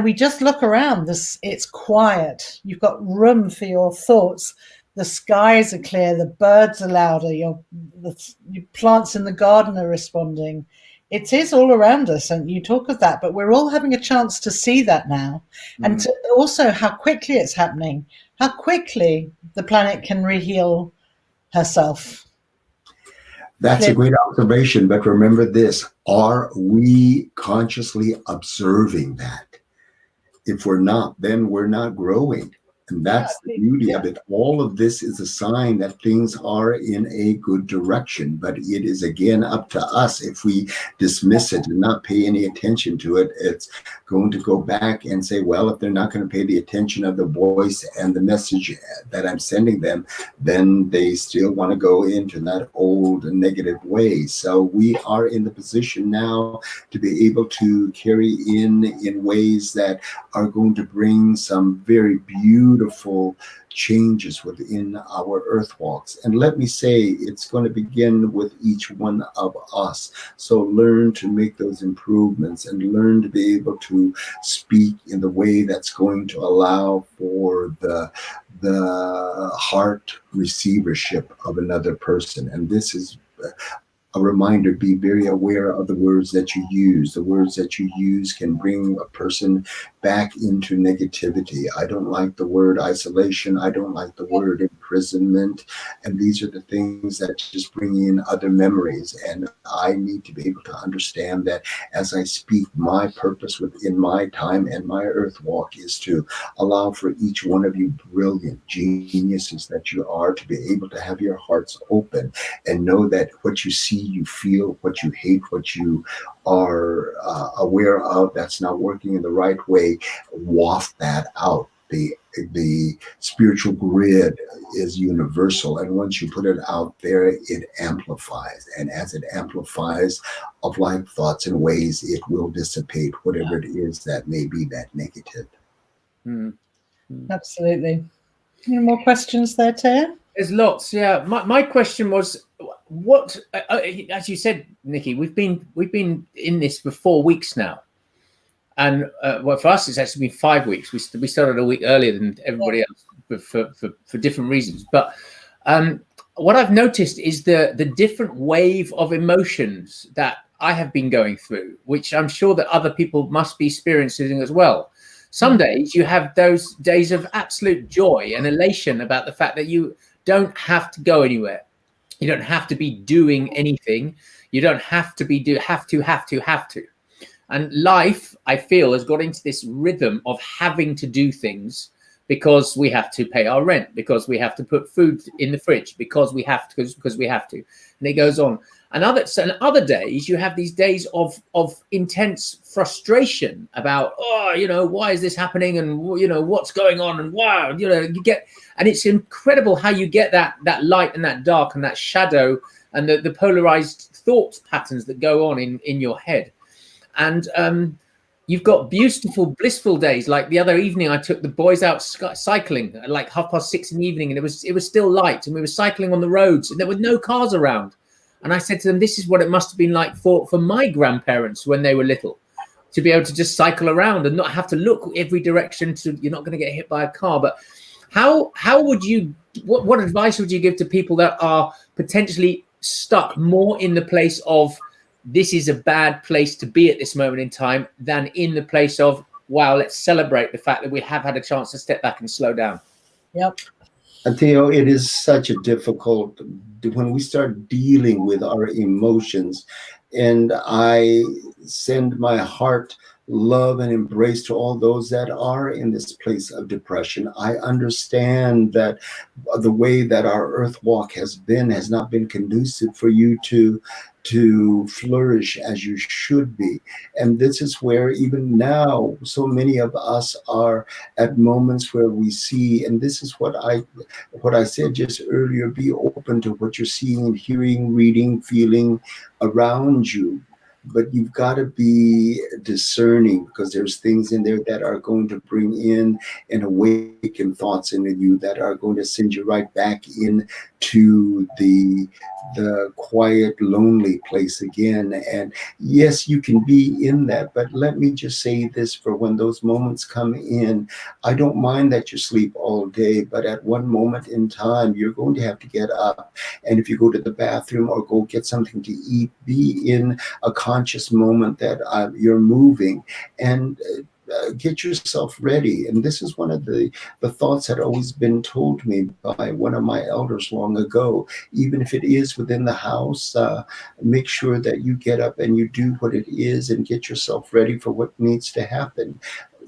we just look around. It's quiet. You've got room for your thoughts. The skies are clear. The birds are louder. Your plants in the garden are responding. It is all around us, and you talk of that. But we're all having a chance to see that now, and to also how quickly it's happening. How quickly the planet can reheal herself. That's a great observation, but remember this: are we consciously observing that? If we're not, then we're not growing. And that's the beauty of it. All of this is a sign that things are in a good direction, but it is again up to us. If we dismiss it and not pay any attention to it, it's going to go back and say, well, if they're not going to pay the attention of the voice and the message that I'm sending them, then they still want to go into that old negative way. So we are in the position now to be able to carry in ways that are going to bring some very beautiful changes within our earth walks. And let me say, it's going to begin with each one of us. So learn to make those improvements and learn to be able to speak in the way that's going to allow for the heart receivership of another person. And this is a reminder: be very aware of the words that you use. The words that you use can bring a person back into negativity. I don't like the word isolation. I don't like the word imprisonment. And these are the things that just bring in other memories. And I need to be able to understand that as I speak, my purpose within my time and my earth walk is to allow for each one of you brilliant geniuses that you are to be able to have your hearts open and know that what you see, you feel, what you hate, what you are aware of that's not working in the right way, waft that out. The spiritual grid is universal, and once you put it out there, it amplifies. And as it amplifies of like thoughts and ways, it will dissipate whatever it is that may be that negative. Absolutely. Any more questions there, Theo? There's lots. Yeah. My question was, what? As you said, Nikki, we've been in this for 4 weeks now, and well, for us, it's actually been 5 weeks. We started a week earlier than everybody else for different reasons. But what I've noticed is the different wave of emotions that I have been going through, which I'm sure that other people must be experiencing as well. Some days you have those days of absolute joy and elation about the fact that you don't have to go anywhere. You don't have to be doing anything. You don't have to be have to. And life, I feel, has got into this rhythm of having to do things because we have to pay our rent, because we have to put food in the fridge, because we have to, and it goes on. And other days, you have these days of intense frustration about, why is this happening, and what's going on, and wow, you get, and it's incredible how you get that light and that dark and that shadow and the polarized thought patterns that go on in your head. And you've got beautiful, blissful days. Like the other evening, I took the boys out cycling at like 6:30 in the evening, and it was still light, and we were cycling on the roads, and there were no cars around. And I said to them, this is what it must have been like for my grandparents when they were little, to be able to just cycle around and not have to look every direction. You're not going to get hit by a car. But how would you? What advice would you give to people that are potentially stuck more in the place of, this is a bad place to be at this moment in time, than in the place of, wow, let's celebrate the fact that we have had a chance to step back and slow down? Yep. And Theo, it is such a difficult, when we start dealing with our emotions, and I send my heart, love, and embrace to all those that are in this place of depression. I understand that the way that our earth walk has not been conducive for you to flourish as you should be. And this is where even now so many of us are at moments where we see, and this is what I said just earlier, be open to what you're seeing, hearing, reading, feeling around you. But you've got to be discerning, because there's things in there that are going to bring in and awaken thoughts into you that are going to send you right back into the quiet, lonely place again. And yes, you can be in that, but let me just say this, for when those moments come in, I don't mind that you sleep all day, but at one moment in time, you're going to have to get up. And if you go to the bathroom or go get something to eat, be in a conscious moment that you're moving, and get yourself ready. And this is one of the thoughts that always been told me by one of my elders long ago. Even if it is within the house, make sure that you get up and you do what it is and get yourself ready for what needs to happen.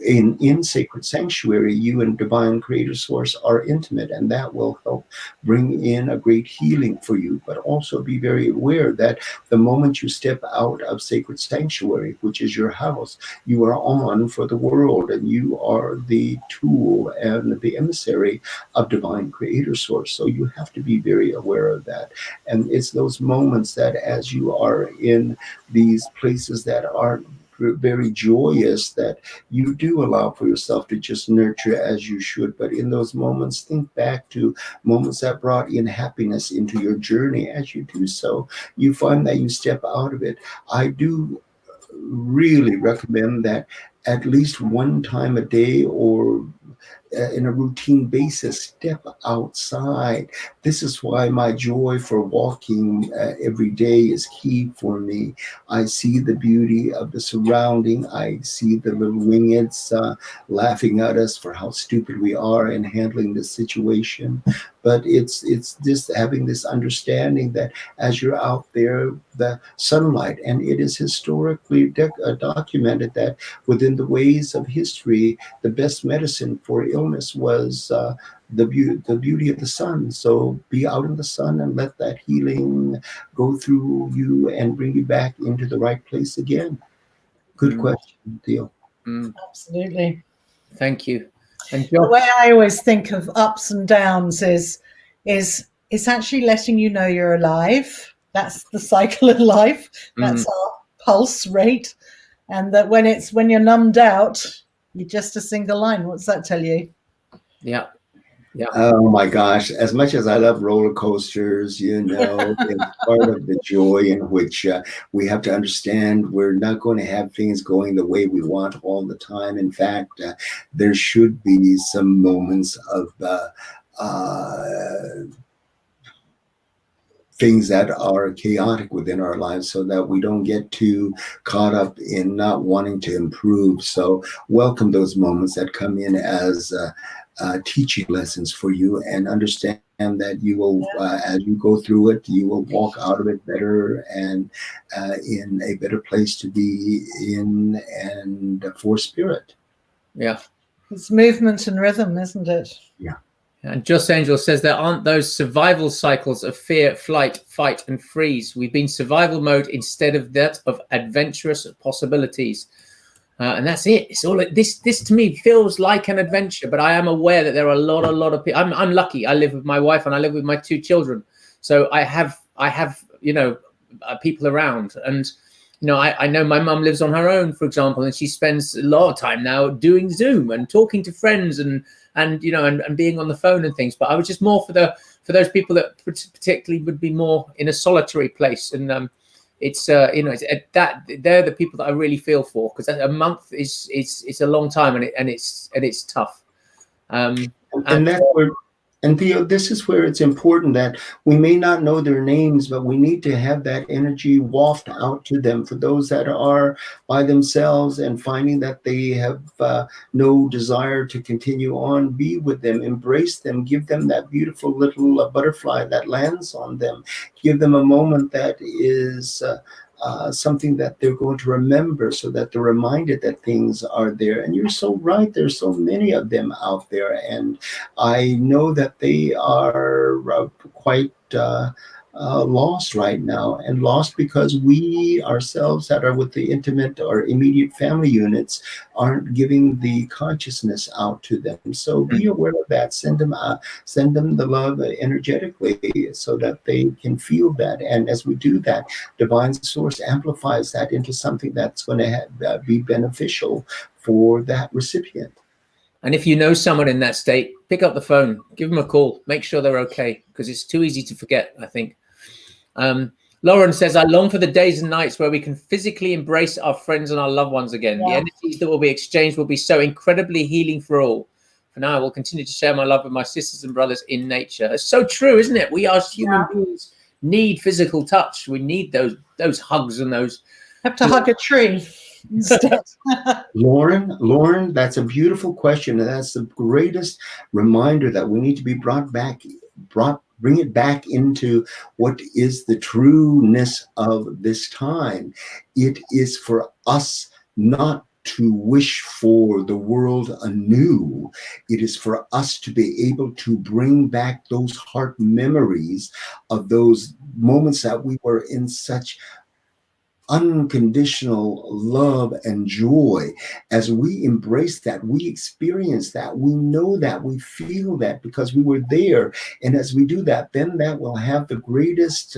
In sacred sanctuary, you and divine creator source are intimate, and that will help bring in a great healing for you. But also be very aware that the moment you step out of sacred sanctuary, which is your house, you are on for the world, and you are the tool and the emissary of divine creator source. So you have to be very aware of that. And it's those moments that, as you are in these places that are very joyous, that you do allow for yourself to just nurture as you should. But in those moments, think back to moments that brought in happiness into your journey. As you do so, you find that you step out of it. I do really recommend that at least one time a day, or in a routine basis, step outside. This is why my joy for walking every day is key for me. I see the beauty of the surrounding. I see the little wingets laughing at us for how stupid we are in handling this situation. But it's just having this understanding that as you're out there, the sunlight, and it is historically documented that within the ways of history, the best medicine for illness was the beauty of the sun. So be out in the sun and let that healing go through you and bring you back into the right place again. Good question, Theo. Absolutely. Thank you. And The way I always think of ups and downs is it's actually letting you know you're alive. That's the cycle of life. That's our pulse rate. And that when you're numbed out, you're just a single line. What's that tell you? Yeah. Oh my gosh. As much as I love roller coasters, it's part of the joy in which we have to understand we're not going to have things going the way we want all the time. In fact, there should be some moments of things that are chaotic within our lives, so that we don't get too caught up in not wanting to improve. So welcome those moments that come in as teaching lessons for you, and understand that you will, as you go through it, you will walk out of it better and in a better place to be in and for spirit. Yeah. It's movement and rhythm, isn't it? Yeah. And Joss Angel says there aren't those survival cycles of fear, flight, fight, and freeze. We've been survival mode instead of that of adventurous possibilities. And that's it. It's all this to me feels like an adventure, but I am aware that there are a lot of people. I'm lucky. I live with my wife and I live with my 2 children, so I have people around. And I know my mum lives on her own, for example, and she spends a lot of time now doing Zoom and talking to friends and being on the phone and things. But I was just more for those people that particularly would be more in a solitary place. And it's that they're the people that I really feel for, because a month is a long time, and it's tough. And that's where, and Theo, this is where it's important that we may not know their names, but we need to have that energy waft out to them. For those that are by themselves and finding that they have no desire to continue on, be with them, embrace them, give them that beautiful little butterfly that lands on them, give them a moment that is something that they're going to remember, so that they're reminded that things are there. And you're so right, there's so many of them out there, and I know that they are quite lost right now, and lost because we ourselves that are with the intimate or immediate family units aren't giving the consciousness out to them. So be aware of that. Send them the love energetically, so that they can feel that. And as we do that, divine source amplifies that into something that's going to be beneficial for that recipient. And if you know someone in that state, pick up the phone, give them a call, make sure they're okay, because it's too easy to forget, I think. Lauren says, I long for the days and nights where we can physically embrace our friends and our loved ones again. The energies that will be exchanged will be so incredibly healing for all. For now, I will continue to share my love with my sisters and brothers in nature. It's so true, isn't it? We as human beings need physical touch. We need those hugs and those. Have to hug a tree instead. Lauren, that's a beautiful question, and that's the greatest reminder that we need to be bring it back into what is the trueness of this time. It is for us not to wish for the world anew. It is for us to be able to bring back those heart memories of those moments that we were in such unconditional love and joy. As we embrace that, we experience that, we know that, we feel that because we were there. And as we do that, then that will have the greatest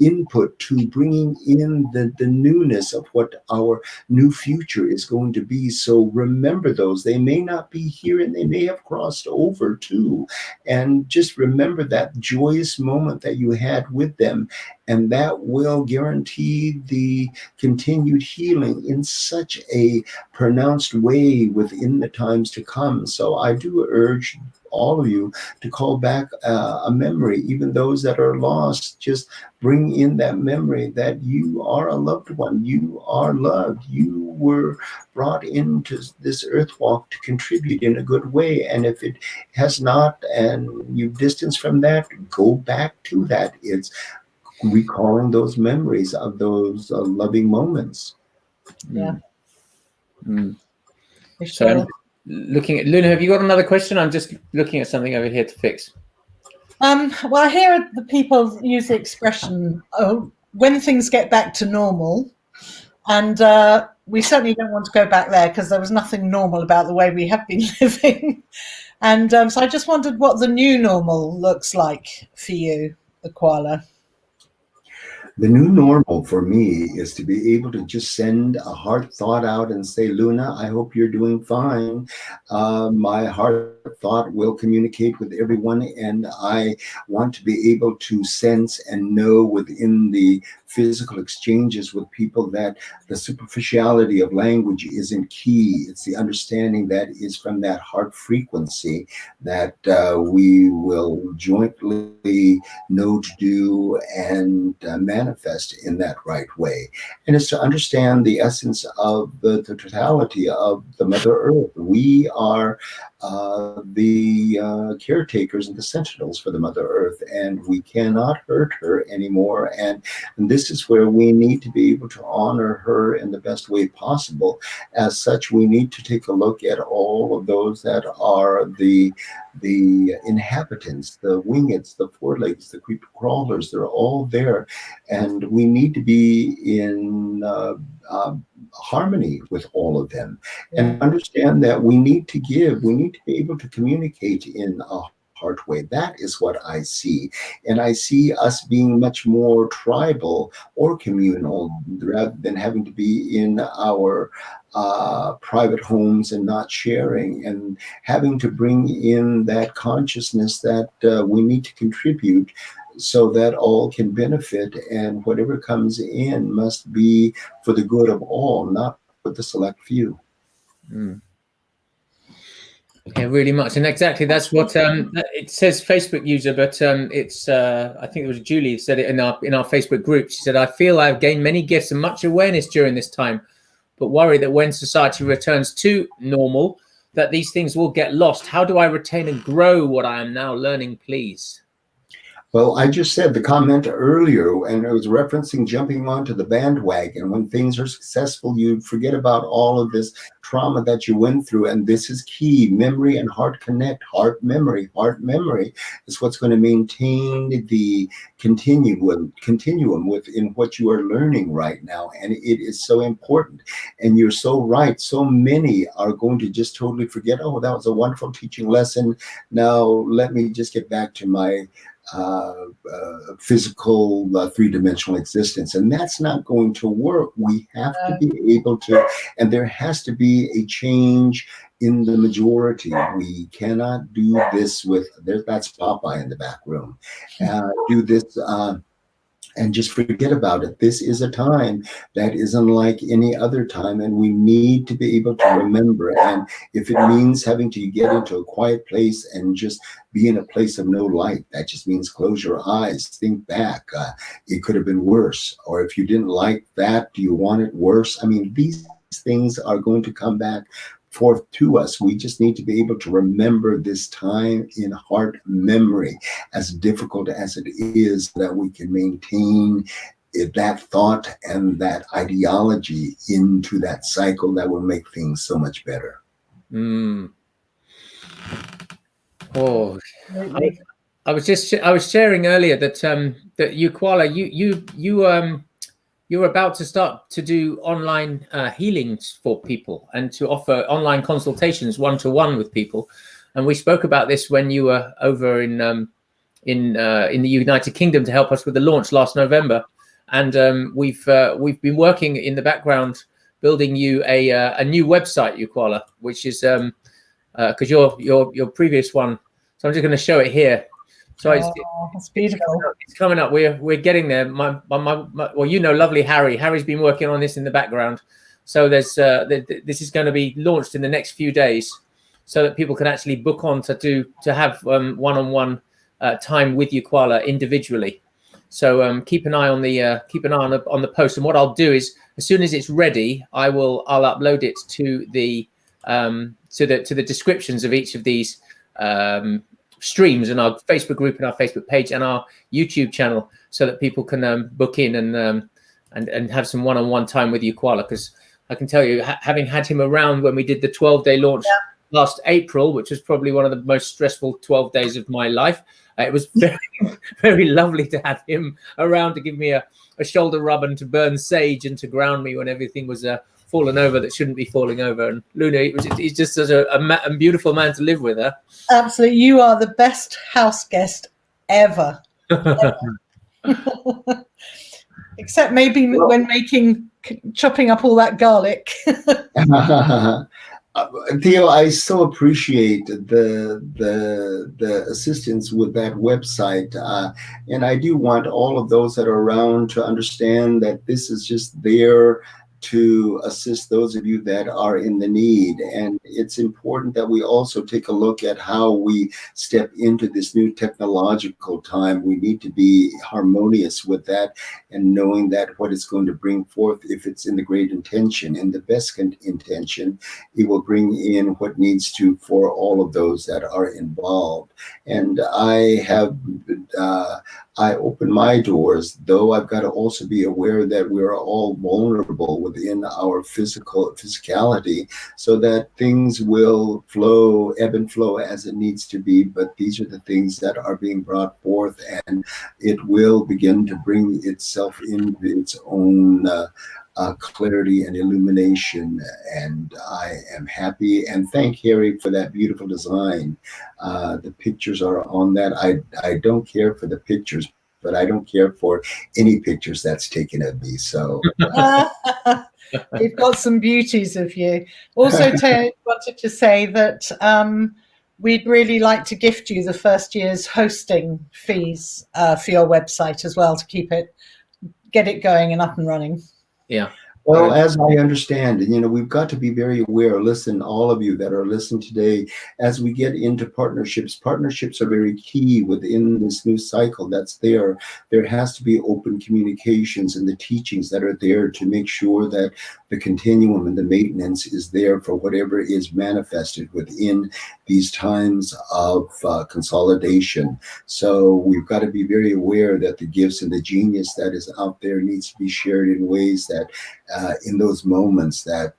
input to bringing in the newness of what our new future is going to be. So remember those. They may not be here and they may have crossed over too. And just remember that joyous moment that you had with them. And that will guarantee the continued healing in such a pronounced way within the times to come. So I do urge all of you to call back a memory, even those that are lost. Just bring in that memory that you are a loved one, you are loved, you were brought into this earth walk to contribute in a good way. And if it has not, and you've distanced from that, go back to that. It's recalling those memories of those loving moments. Yeah. So looking at Luna, have you got another question? I'm just looking at something over here to fix. Well, I hear the people use the expression, when things get back to normal, and we certainly don't want to go back there, because there was nothing normal about the way we have been living. And so I just wondered what the new normal looks like for you, Uqualla. The new normal for me is to be able to just send a heart thought out and say, Luna, I hope you're doing fine. My heart thought will communicate with everyone, and I want to be able to sense and know within the physical exchanges with people that the superficiality of language isn't key. It's the understanding that is from that heart frequency that we will jointly know to do and manifest in that right way. And it's to understand the essence of the totality of the Mother Earth. We are the caretakers and the sentinels for the Mother Earth, and we cannot hurt her anymore. And this is where we need to be able to honor her in the best way possible. As such, we need to take a look at all of those that are the inhabitants, the wingeds, the forelegs, the creeper crawlers. They're all there, and we need to be in harmony with all of them, and understand that we need to give. We need to be able to communicate in a heart way. That is what I see, and I see us being much more tribal or communal rather than having to be in our private homes and not sharing, and having to bring in that consciousness that we need to contribute so that all can benefit, and whatever comes in must be for the good of all, not for the select few. Yeah, really much, and exactly that's what it says. Facebook user, but it's I think it was Julie who said it in our Facebook group. She said, "I feel I've gained many gifts and much awareness during this time, but worry that when society returns to normal, that these things will get lost. How do I retain and grow what I am now learning, please?" Well, I just said the comment earlier, and it was referencing jumping onto the bandwagon. When things are successful, you forget about all of this trauma that you went through. And this is key. Memory and heart connect. Heart memory is what's going to maintain the continuum within what you are learning right now. And it is so important. And you're so right. So many are going to just totally forget, oh, that was a wonderful teaching lesson. Now let me just get back to my physical three-dimensional existence, and that's not going to work. We have to be able to, and there has to be a change in the majority. We cannot do this with, that's Popeye in the back room, do this and just forget about it. This is a time that is unlike any other time, and we need to be able to remember. And if it means having to get into a quiet place and just be in a place of no light, that just means close your eyes, think back. It could have been worse. Or if you didn't like that, do you want it worse? I mean, these things are going to come back forth to us. We just need to be able to remember this time in heart memory, as difficult as it is, that we can maintain that thought and that ideology into that cycle that will make things so much better. Oh, I was sharing earlier that that Uqualla, you're about to start to do online healings for people and to offer online consultations one-to-one with people. And we spoke about this when you were over in the United Kingdom to help us with the launch last November. And we've been working in the background building you a new website, Uqualla, which is because your previous one. So I'm just going to show it here. So it's beautiful. It's coming up. We're getting there. Well, you know, lovely Harry. Harry's been working on this in the background. So there's this is going to be launched in the next few days, so that people can actually book on to have one-on-one time with Uqualla individually. So keep an eye on the post. And what I'll do is, as soon as it's ready, I'll upload it to the descriptions of each of these streams in our Facebook group and our Facebook page and our YouTube channel, so that people can book in and have some one-on-one time with Uqualla. Because I can tell you, having had him around when we did the 12-day launch last April, which was probably one of the most stressful 12 days of my life, it was very, very lovely to have him around to give me a shoulder rub and to burn sage and to ground me when everything was fallen over that shouldn't be falling over. And Luna, he's just such a beautiful man to live with. Absolutely. You are the best house guest ever. Except maybe when chopping up all that garlic. Theo, I so appreciate the assistance with that website, and I do want all of those that are around to understand that this is just there to assist those of you that are in the need. And it's important that we also take a look at how we step into this new technological time. We need to be harmonious with that, and knowing that what it's going to bring forth, if it's in the great intention and the best intention, it will bring in what needs to for all of those that are involved. And I open my doors, though I've got to also be aware that we're all vulnerable within our physicality, so that things will flow, ebb and flow as it needs to be. But these are the things that are being brought forth, and it will begin to bring itself into its own clarity and illumination. And I am happy, and thank Harry for that beautiful design. The pictures are on that. I don't care for the pictures, but I don't care for any pictures that's taken of me. So we've got some beauties of you. Also, Theo wanted to say that we'd really like to gift you the first year's hosting fees for your website as well, to get it going and up and running. Yeah. Well, as I understand, and we've got to be very aware. Listen, all of you that are listening today, as we get into partnerships are very key within this new cycle that's there. There has to be open communications and the teachings that are there to make sure that the continuum and the maintenance is there for whatever is manifested within these times of consolidation. So we've got to be very aware that the gifts and the genius that is out there needs to be shared in ways that in those moments that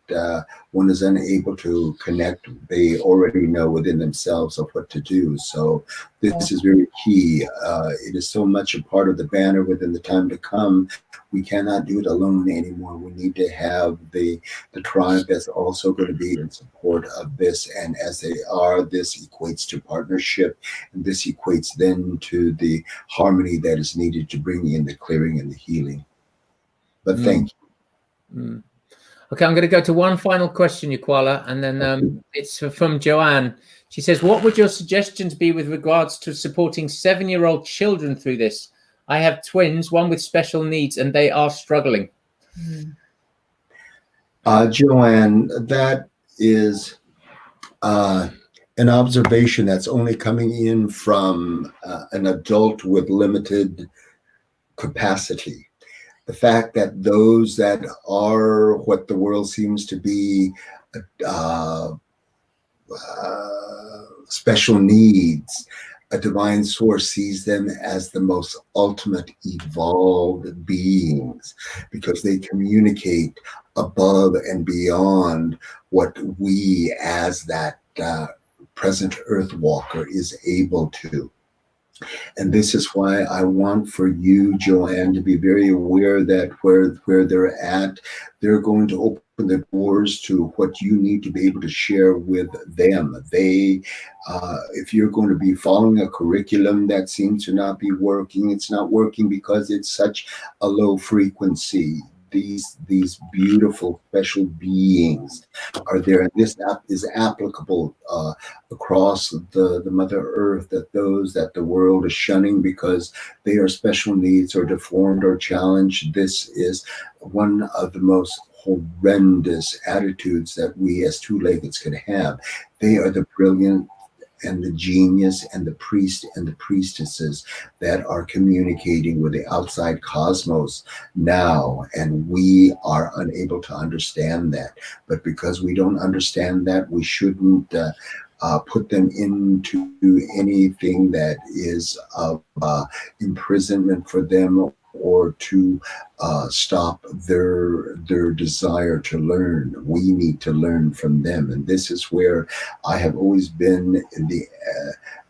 one is unable to connect, they already know within themselves of what to do. So this is very key. It is so much a part of the banner within the time to come. We cannot do it alone anymore. We need to have the tribe that's also going to be in support of this. And as they are, this equates to partnership. And this equates then to the harmony that is needed to bring in the clearing and the healing. But thank you. Okay, I'm going to go to one final question, Uqualla, and then it's from Joanne. She says, what would your suggestions be with regards to supporting 7-year-old children through this? I have twins, one with special needs, and they are struggling. Joanne, that is an observation that's only coming in from an adult with limited capacity. The fact that those that are what the world seems to be special needs, a divine source sees them as the most ultimate evolved beings, because they communicate above and beyond what we as that present earth walker is able to. And this is why I want for you, Joanne, to be very aware that where they're at, they're going to open the doors to what you need to be able to share with them. They, if you're going to be following a curriculum that seems to not be working, it's not working because it's such a low frequency. These beautiful special beings are there, and this is applicable across the Mother Earth, that those that the world is shunning because they are special needs or deformed or challenged. This is one of the most horrendous attitudes that we as two-leggeds can have. They are the brilliant and the genius and the priest and the priestesses that are communicating with the outside cosmos now, and we are unable to understand that. But because we don't understand that, we shouldn't put them into anything that is of imprisonment for them, or to stop their desire to learn. We need to learn from them. And this is where I have always been in the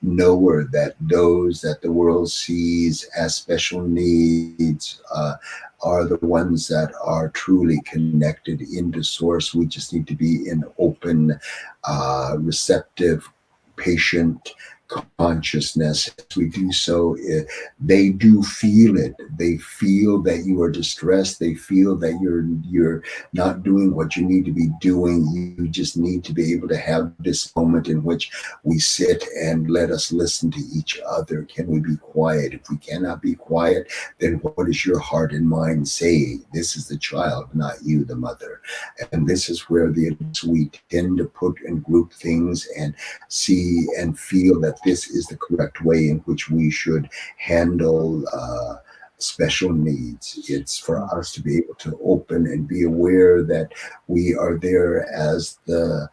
knower that those that the world sees as special needs are the ones that are truly connected into source. We just need to be in open, receptive, patient consciousness. As we do so, they do feel it. They feel that you are distressed. They feel that you're not doing what you need to be doing. You just need to be able to have this moment in which we sit and let us listen to each other. Can we be quiet? If we cannot be quiet, then what does your heart and mind say? This is the child, not you, the mother. And this is where we tend to put and group things and see and feel that this is the correct way in which we should handle special needs. It's for us to be able to open and be aware that we are there as the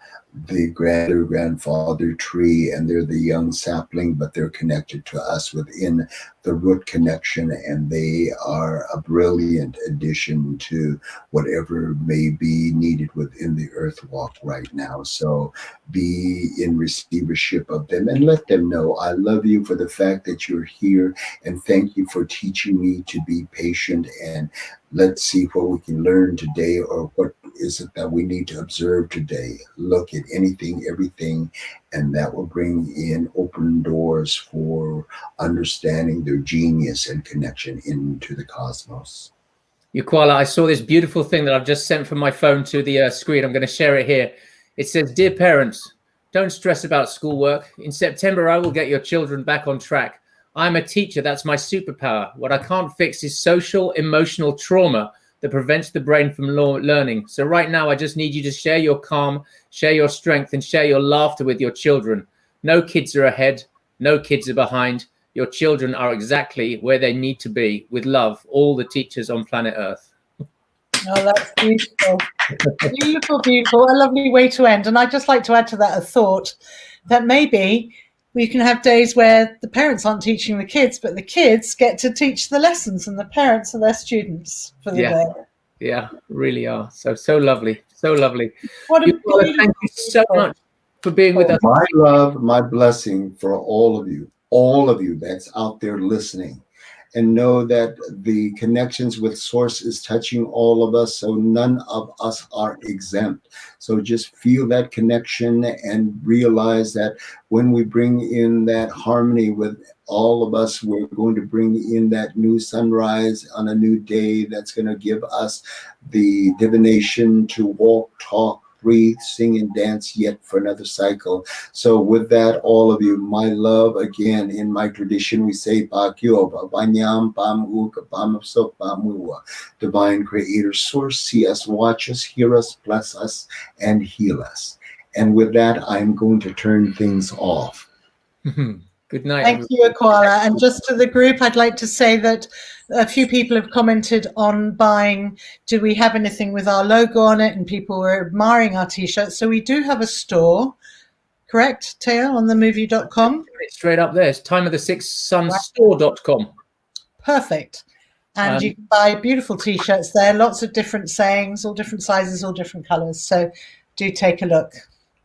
grandfather tree, and they're the young sapling, but they're connected to us within the root connection, and they are a brilliant addition to whatever may be needed within the earth walk right now. So be in receivership of them and let them know I love you for the fact that you're here, and thank you for teaching me to be patient, and let's see what we can learn today, or what is it that we need to observe today. Look at anything, everything, and that will bring in open doors for understanding their genius and connection into the cosmos. Uqualla, I saw this beautiful thing that I've just sent from my phone to the screen. I'm going to share it here. It says, "Dear parents, don't stress about schoolwork. In September, I will get your children back on track. I'm a teacher. That's my superpower. What I can't fix is social, emotional trauma that prevents the brain from learning. So right now, I just need you to share your calm, share your strength, and share your laughter with your children. No kids are ahead. No kids are behind. Your children are exactly where they need to be. With love, all the teachers on planet Earth." Oh, that's beautiful. Beautiful, beautiful. A lovely way to end. And I'd just like to add to that a thought that maybe we can have days where the parents aren't teaching the kids, but the kids get to teach the lessons, and the parents are their students for the day. Yeah, really are. So lovely. So lovely. What a Uqualla, thank you so much for being with us. My love, my blessing for all of you that's out there listening. And know that the connections with Source is touching all of us, so none of us are exempt. So just feel that connection and realize that when we bring in that harmony with all of us, we're going to bring in that new sunrise on a new day that's going to give us the divination to walk, talk, breathe, sing, and dance yet for another cycle. So with that, all of you, my love, again, in my tradition, we say, Divine Creator Source, see us, watch us, hear us, bless us, and heal us. And with that, I'm going to turn things off. Good night. Thank you, Uqualla. And just to the group, I'd like to say that a few people have commented on buying, do we have anything with our logo on it? And people were admiring our T-shirts. So we do have a store, correct, Theo, on themovie.com? It's straight up there. It's timeofthesixthsunstore.com. Perfect. And you can buy beautiful T-shirts there, lots of different sayings, all different sizes, all different colors. So do take a look.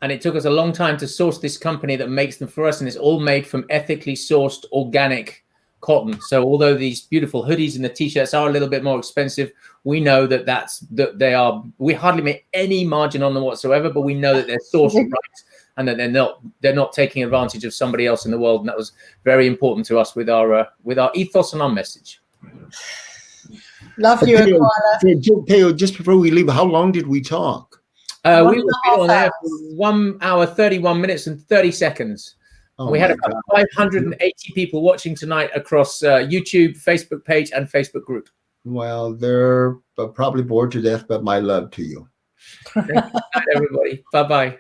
And it took us a long time to source this company that makes them for us. And it's all made from ethically sourced organic cotton. So although these beautiful hoodies and the T-shirts are a little bit more expensive, we know that we hardly make any margin on them whatsoever, but we know that they're sourced right and that they're not taking advantage of somebody else in the world. And that was very important to us with our ethos and our message. Love you, Uqualla. Theo, just before we leave, how long did we talk? We were on there for 1 hour, 31 minutes and 30 seconds. Oh, we had about 580 people watching tonight across YouTube, Facebook page, and Facebook group. Well, they're probably bored to death, but my love to you. Good night, everybody. Bye-bye.